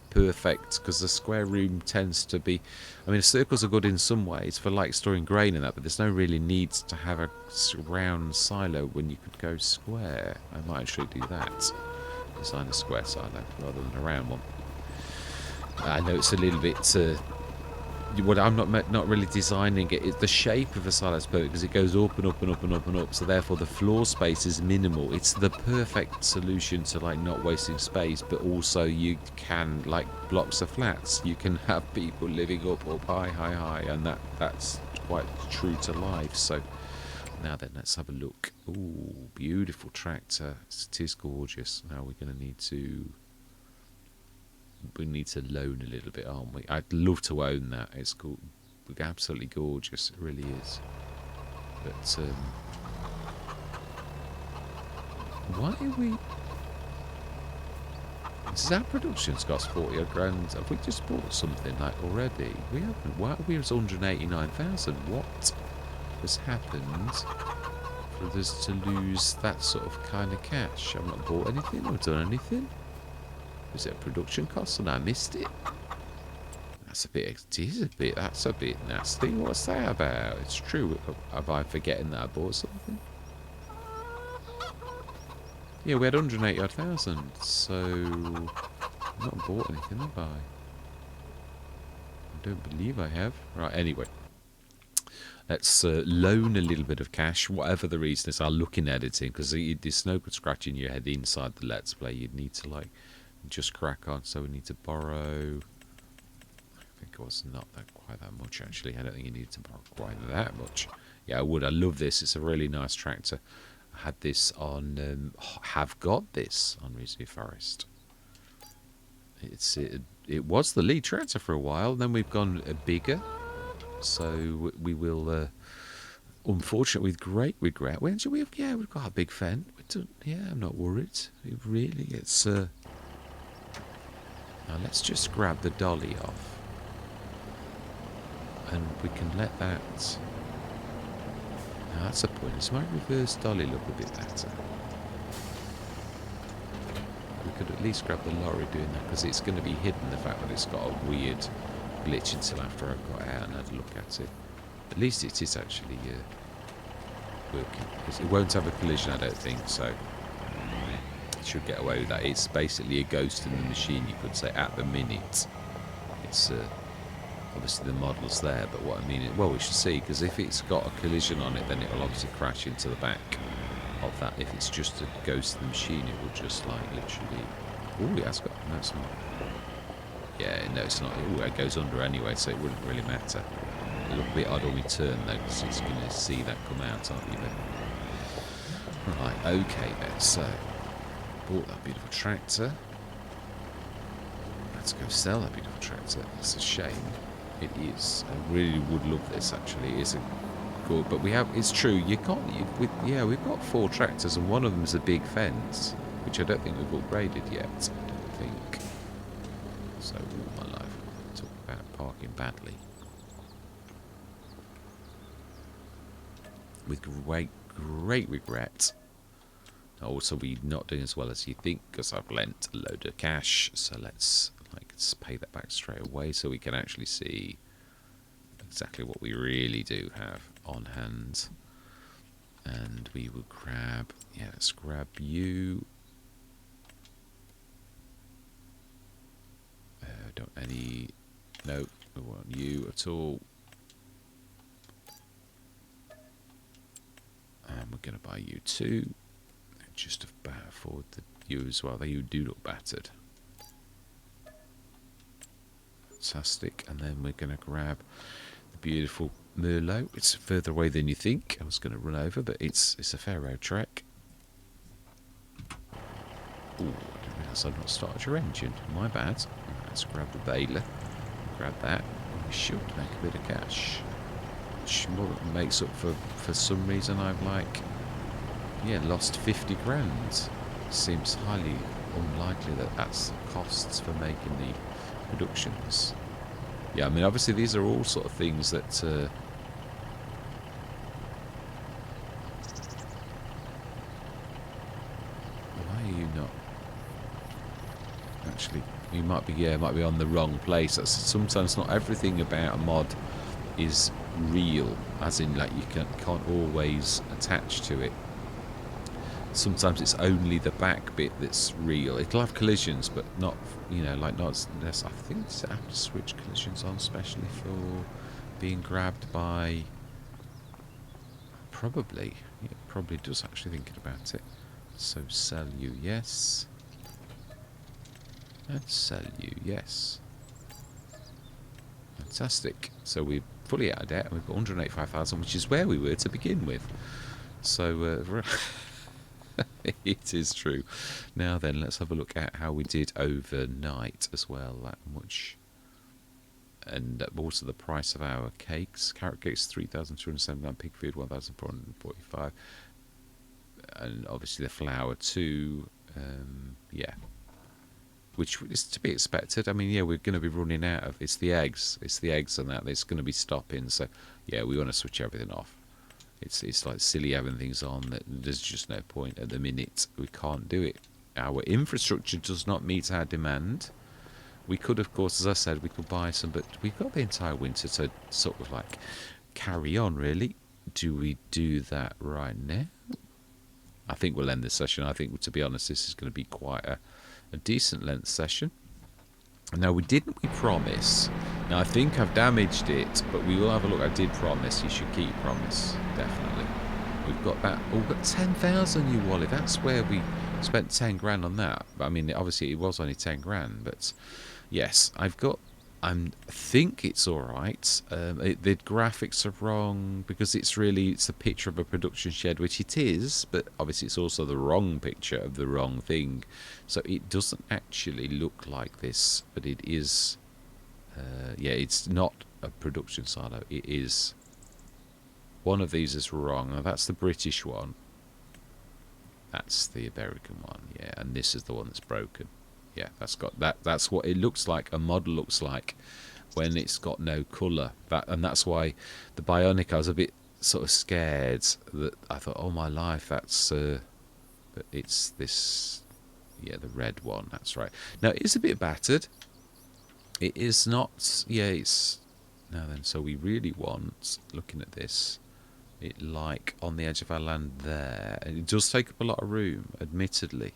perfect, because the square room tends to be... I mean, circles are good in some ways for like storing grain and that, but there's no really need to have a round silo when you could go square. I might actually do that. Design a square silo rather than a round one. I know it's a little bit what I'm not really designing it. It's the shape of a silo is perfect because it goes up and up and up and up and up. So therefore, the floor space is minimal. It's the perfect solution to like not wasting space, but also you can like blocks of flats. You can have people living up high, and that's quite true to life. So now then, let's have a look. Ooh, beautiful tractor. It is gorgeous. Now we're going to need to. We need to loan a little bit, aren't we? I'd love to own that. It's cool, absolutely gorgeous. It really is. But why are we? This is our production's cost 40 odd grand. Have we just bought something like already? We haven't. Why are we at 189,000? What has happened for us to lose that sort of kind of cash? I've not bought anything or done anything. Was it a production cost and I missed it? That's a bit. That's a bit nasty. What's that about? It's true. Am I forgetting that I bought something? Yeah, we had 180,000. So I've not bought anything, have I? I don't believe I have. Right. Anyway, let's loan a little bit of cash, whatever the reason is. I'll look in editing because there's no good scratching your head inside the Let's Play. You'd need to like. Just crack on. So we need to borrow. I think it was not quite that much actually. I don't think you need to borrow quite that much. Yeah, I would. I love this. It's a really nice tractor. I had this on. Have got this on Rizzy Forest. It was the lead tractor for a while. Then we've gone bigger. So we will. Unfortunately, with great regret. We've got a big fence. Yeah, I'm not worried. It's. Now let's just grab the dolly off. And we can let that... Now that's a point. Does my reverse dolly look a bit better? We could at least grab the lorry doing that because it's going to be hidden, the fact that it's got a weird glitch until after I got out and had a look at it. At least it is actually working. It won't have a collision, I don't think, so... should get away with that. It's basically a ghost in the machine, you could say, at the minute. It's obviously the model's there, but what I mean is, well, we should see, because if it's got a collision on it, then it'll obviously crash into the back of that. If it's just a ghost in the machine, it will just like literally. Oh, it has got. No, it's not. Yeah, no, it's not. Oh, it goes under anyway, so it wouldn't really matter. It'll look a bit odd when we turn though, because it's going to see that come out, aren't you? Then? Right, okay then. So. Bought that beautiful tractor. Let's go sell that beautiful tractor. It's a shame. It is. I really would love this actually. It's a good, but we have. It's true. You can't. We've got 4 tractors and one of them is a big fence, which I don't think we've upgraded yet. I don't think. So all my life, talk about parking badly. With great regret. Also, we're not doing as well as you think because I've lent a load of cash. So let's pay that back straight away so we can actually see exactly what we really do have on hand. And we will grab, let's grab you. No, we want you at all. And we're going to buy you 2. Just about afford you as well. They do look battered. Fantastic. And then we're going to grab the beautiful Merlot. It's further away than you think. I was going to run over, but it's a fair road trek. Oh, I didn't realise I'd not started your engine. My bad. Let's grab the baler. Grab that. We should make a bit of cash. Which makes up for some reason I've lost 50 grand. Seems highly unlikely that that's the costs for making the productions. Yeah, I mean, obviously these are all sort of things that why are you not actually? You might be on the wrong place. That's sometimes not everything about a mod is real, as in like you can't always attach to it. sometimes it's only the back bit that's real. It'll have collisions, but not, you know, like not. I think it's have to switch collisions on, especially for being grabbed by. Probably, it probably does actually thinking about it. So sell you, yes. And sell you, yes. Fantastic. So we're fully out of debt, and we've got 185,000, which is where we were to begin with. So it is true. Now then, let's have a look at how we did overnight as well. That much. And also the price of our cakes. Carrot cakes 3,279, pig food 1,445, and obviously the flour too. Yeah, which is to be expected. I mean, yeah, we're going to be running out of. It's the eggs and that that's going to be stopping. So yeah, we want to switch everything off. It's like silly having things on. That there's just no point at the minute. We can't do it. Our infrastructure does not meet our demand. We could, of course, as I said, we could buy some, but we've got the entire winter to sort of like carry on, really. Do we do that right now? I think we'll end this session. I think, to be honest, this is going to be quite a decent length session. Now, we promise? Now, I think I've damaged it, but we will have a look. I did promise. You should keep promise, definitely. We've got that. Oh, we've got 10,000, you wallet. That's where we spent 10 grand on that. But I mean, obviously, it was only 10 grand, but. Yes, I've got. I think it's all right. The graphics are wrong because it's a picture of a production shed, which it is, but obviously it's also the wrong picture of the wrong thing. So it doesn't actually look like this, but it is. Yeah, it's not a production silo. It is. One of these is wrong. Now that's the British one. That's the American one. Yeah, and this is the one that's broken. Yeah, that's what it looks like. A model looks like when it's got no colour. And that's why the Bionic, I was a bit sort of scared that I thought, oh my life, that's but it's this, yeah, the red one. That's right. Now it is a bit battered. It is not. Yeah, it's now then. So we really want, looking at this, it like on the edge of our land there, and it does take up a lot of room, admittedly.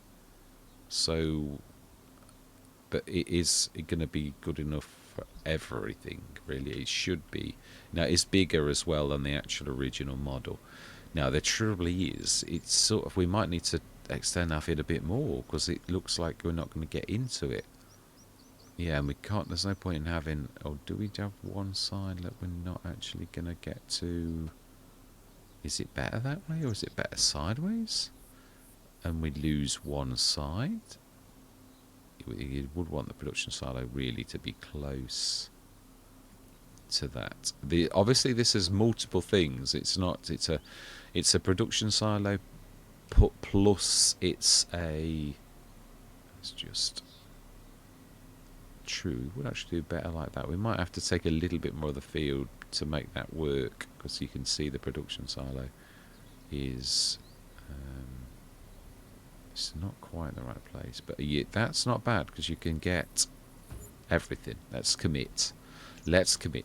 So. But is it going to be good enough for everything? Really, it should be. Now it's bigger as well than the actual original model. Now the trouble is, it's sort of, we might need to extend our feed a bit more because it looks like we're not going to get into it. Yeah, and we can't. There's no point in having. Oh, do we have one side that we're not actually going to get to? Is it better that way, or is it better sideways? And we lose one side. You would want the production silo really to be close to that. Obviously this is multiple things. It's not. It's a production silo plus it's a. It's just true. We would actually do better like that. We might have to take a little bit more of the field to make that work because you can see the production silo is. It's not quite the right place, but yeah, that's not bad because you can get everything. Let's commit.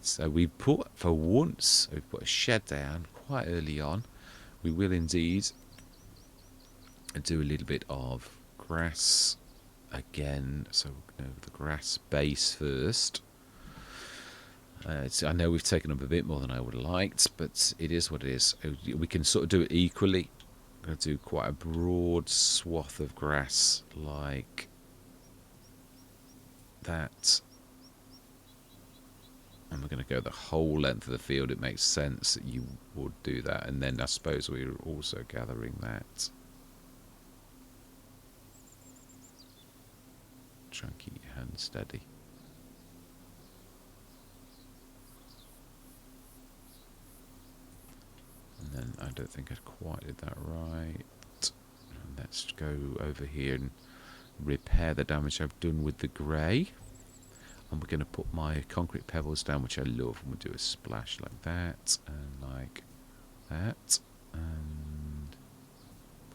So we put, for once, we've put a shed down quite early on. We will indeed do a little bit of grass again. So we'll go the grass base first. I know we've taken up a bit more than I would have liked, but it is what it is. We can sort of do it equally. I'm going to do quite a broad swath of grass like that, and we're going to go the whole length of the field. It makes sense that you would do that, and then I suppose we're also gathering that. Try and keep your hand steady. And then I don't think I quite did that right. And let's go over here and repair the damage I've done with the grey. And we're going to put my concrete pebbles down, which I love. And we'll do a splash like that and like that. And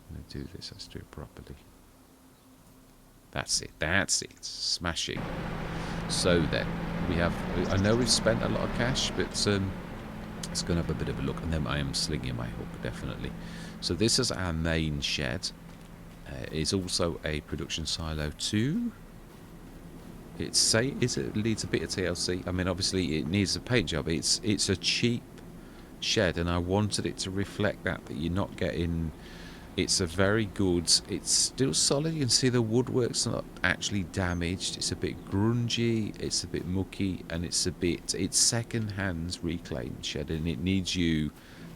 I'm going to do this. Let's do it properly. That's it. Smashing. So then, we have. I know we've spent a lot of cash, but it's going to have a bit of a look, and then I am slinging my hook, definitely. So this is our main shed. It's also a production silo 2. It needs a bit of TLC. I mean, obviously it needs a paint job. It's a cheap shed, and I wanted it to reflect that you're not getting. It's a very good. It's still solid. You can see the woodwork's not actually damaged. It's a bit grungy. It's a bit mucky, and it's second-hand reclaimed shed, and it needs you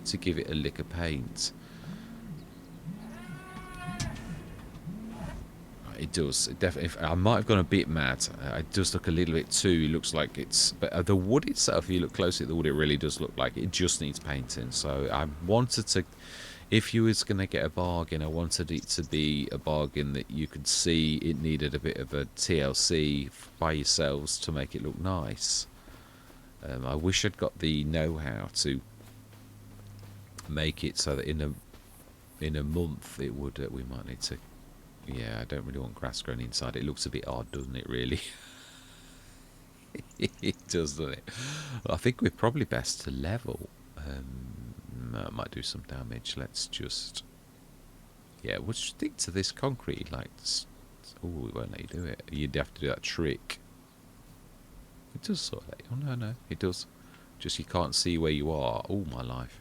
to give it a lick of paint. It does. It definitely. I might have gone a bit mad. It does look a little bit too. It looks like it's. But the wood itself, if you look closely at the wood, it really does look like it just needs painting. So I wanted to. If you was going to get a bargain, I wanted it to be a bargain that you could see it needed a bit of a TLC by yourselves to make it look nice. I wish I'd got the know-how to make it so that in a month it would. We might need to. Yeah, I don't really want grass growing inside. It looks a bit odd, doesn't it, really? It does, doesn't it? Well, I think we're probably best to level. That might do some damage. Let's just... Yeah, we'll stick to this concrete. Like, oh, it won't let you do it. You'd have to do that trick. It does sort of... Oh, no, it does. Just you can't see where you are. All my life.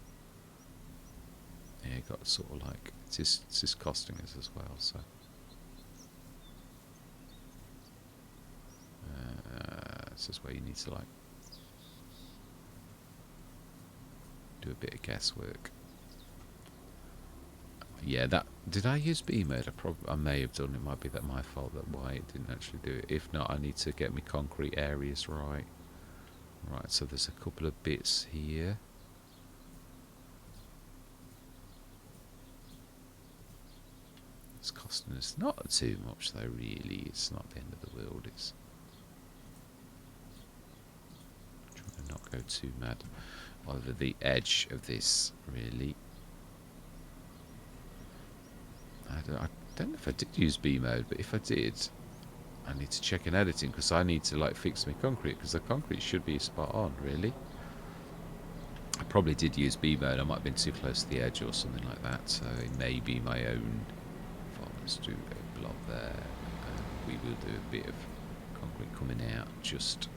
Yeah, you got sort of like... This is costing us as well, so... This is where you need to like do a bit of guesswork. Yeah, that did I use B mode? I may have done. It might be that my fault that why it didn't actually do it. If not, I need to get my concrete areas right. Right, so there's a couple of bits here. It's costing us not too much though. Really, it's not the end of the world. It's not go too mad over the edge of this, really. I don't know if I did use B mode, but if I did, I need to check in editing because I need to like fix my concrete because the concrete should be spot on, really. I probably did use B mode. I might have been too close to the edge or something like that, so it may be my own fault. Let's do a blob there. We will do a bit of concrete coming out just.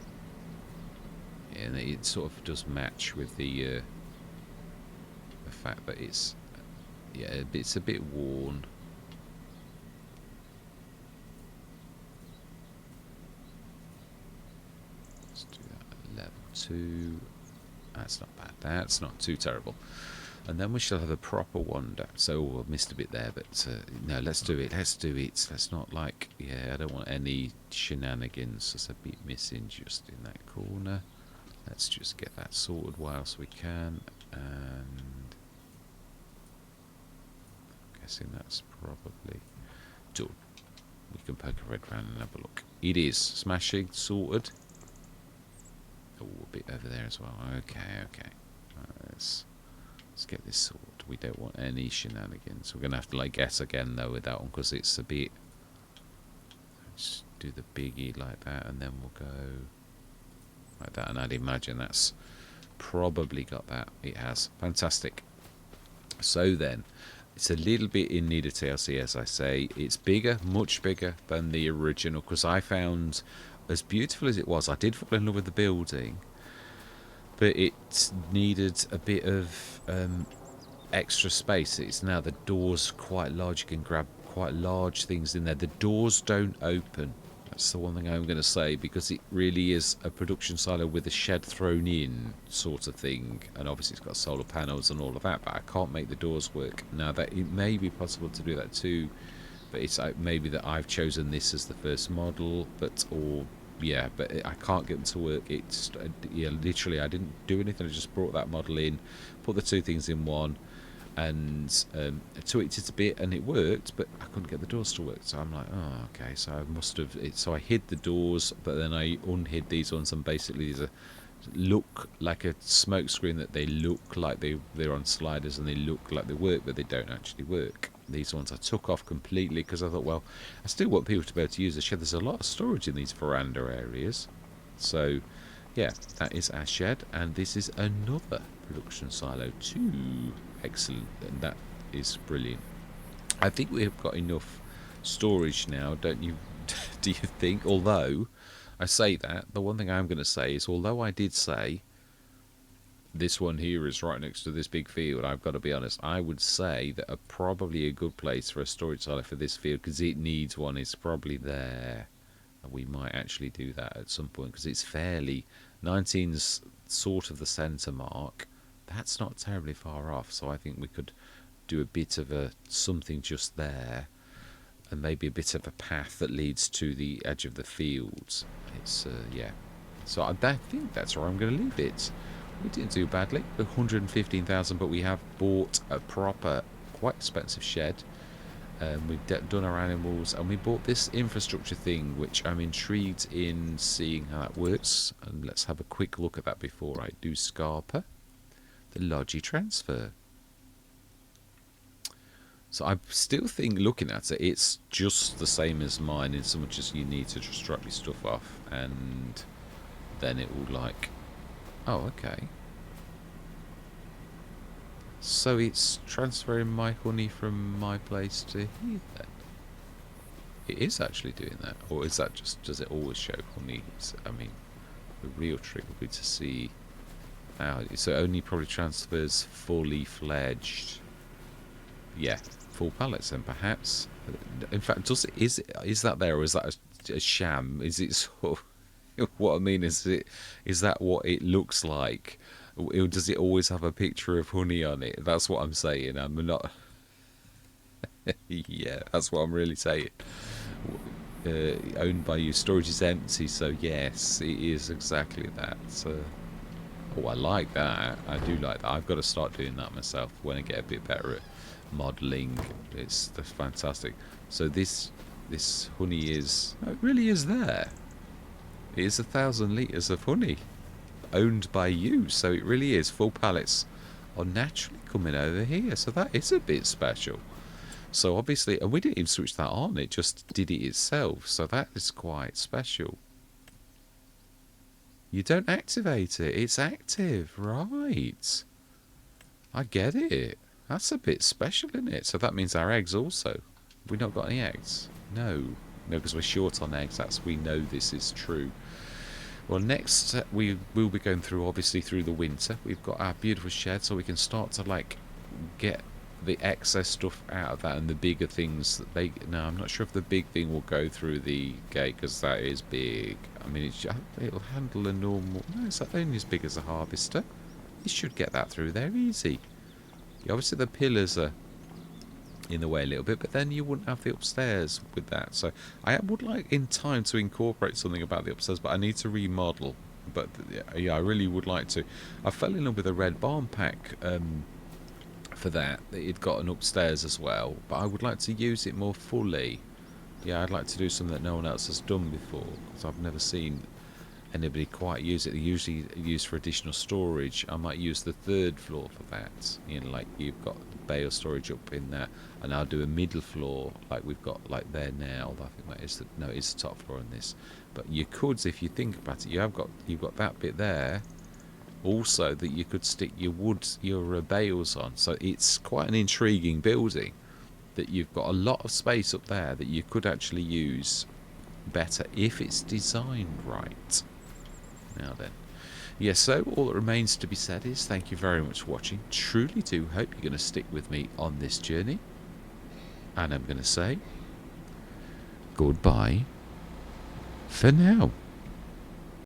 And it sort of does match with the fact that it's it's a bit worn. Let's do that at level 2. That's not bad. That's not too terrible. And then we shall have a proper one down. So I missed a bit there, but no, let's do it. Let's not like I don't want any shenanigans. There's a bit missing just in that corner. Let's just get that sorted whilst we can, and I'm guessing that's probably done. We can poke a red round and have a look. It is smashing, sorted. Oh, a bit over there as well. Okay. Right, let's get this sorted. We don't want any shenanigans. We're gonna have to like guess again though with that one because it's a bit. Let's do the biggie like that, and then we'll go. Like that, and I'd imagine that's probably got that. It has. Fantastic. So then, it's a little bit in need of TLC, as I say. It's bigger, much bigger than the original, because I found, as beautiful as it was, I did fall in love with the building, but it needed a bit of extra space. It's now the doors quite large. You can grab quite large things in there. The doors don't open. That's the one thing I'm going to say, because it really is a production silo with a shed thrown in sort of thing, and obviously it's got solar panels and all of that, but I can't make the doors work. Now that it may be possible to do that too, but it's maybe that I've chosen this as the first model, but I can't get them to work. It's literally I didn't do anything. I just brought that model in, put the two things in one, and tweaked it a bit, and it worked, but I couldn't get the doors to work. So I'm like, oh, okay. So I must have. So I hid the doors, but then I unhid these ones, and basically these look like a smoke screen. That they look like they're on sliders, and they look like they work, but they don't actually work. These ones I took off completely because I thought, well, I still want people to be able to use the shed. There's a lot of storage in these veranda areas, so. Yeah, that is our shed, and this is another production silo 2. Excellent, and that is brilliant. I think we have got enough storage now, don't you? Do you think? Although I say that, the one thing I'm going to say is, although I did say this one here is right next to this big field, I've got to be honest, I would say that probably a good place for a storage silo for this field, because it needs one, is probably there. We might actually do that at some point, because it's fairly 19's sort of the centre mark. That's not terribly far off, so I think we could do a bit of a something just there, and maybe a bit of a path that leads to the edge of the fields. It's yeah, so I think that's where I'm going to leave it. We didn't do badly, 115,000, but we have bought a proper, quite expensive shed. We've done our animals, and we bought this infrastructure thing, which I'm intrigued in seeing how that works. And let's have a quick look at that before I do Scarpa. The Logi transfer. So I still think, looking at it, it's just the same as mine, in so much as you need to just drop your stuff off, and then it will like... Oh, okay. So it's transferring my honey from my place to here then. It is actually doing that. Or is that just, does it always show honey? I mean, the real trick would be to see how, so it only probably transfers fully fledged. Yeah, full pallets then perhaps. In fact, does it, is that there, or is that a sham? Is it sort of, what I mean is that what it looks like? Does it always have a picture of honey on it? That's what I'm saying. I'm not... Yeah, that's what I'm really saying. Owned by you. Storage is empty, so yes, it is exactly that. Oh, I like that. I do like that. I've got to start doing that myself when I get a bit better at modelling. That's fantastic. So this honey is... It really is there. It is 1,000 litres of honey, owned by you, so it really is. Full pallets are naturally coming over here, so that is a bit special. So obviously, and we didn't even switch that on, it just did it itself, so that is quite special. You don't activate it, it's active, right? I get it. That's a bit special, isn't it? So that means our eggs also. We not got any eggs? No, because we're short on eggs. We know this is true. Well, next we will be going through, obviously, through the winter. We've got our beautiful shed, so we can start to like get the excess stuff out of that, and the bigger things that they... No, I'm not sure if the big thing will go through the gate, because that is big. I mean, it'll handle a normal... No, it's only as big as a harvester. You should get that through there easy. Obviously, the pillars are in the way a little bit, but then you wouldn't have the upstairs with that. So I would like in time to incorporate something about the upstairs, but I need to remodel. But yeah, I really would like to. I fell in love with a red barn pack for that. It got an upstairs as well, but I would like to use it more fully. Yeah, I'd like to do something that no one else has done before, because I've never seen anybody quite use it. They usually use for additional storage. I might use the third floor for that. You know, like you've got the bale storage up in there, and I'll do a middle floor like we've got like there now. I think that is the, no, it's the top floor in this. But you could, if you think about it, you've got that bit there. Also, that you could stick your bales on. So it's quite an intriguing building. That you've got a lot of space up there that you could actually use better if it's designed right. Now then, yes, so all that remains to be said is thank you very much for watching. Truly do hope you're going to stick with me on this journey. And I'm going to say goodbye for now.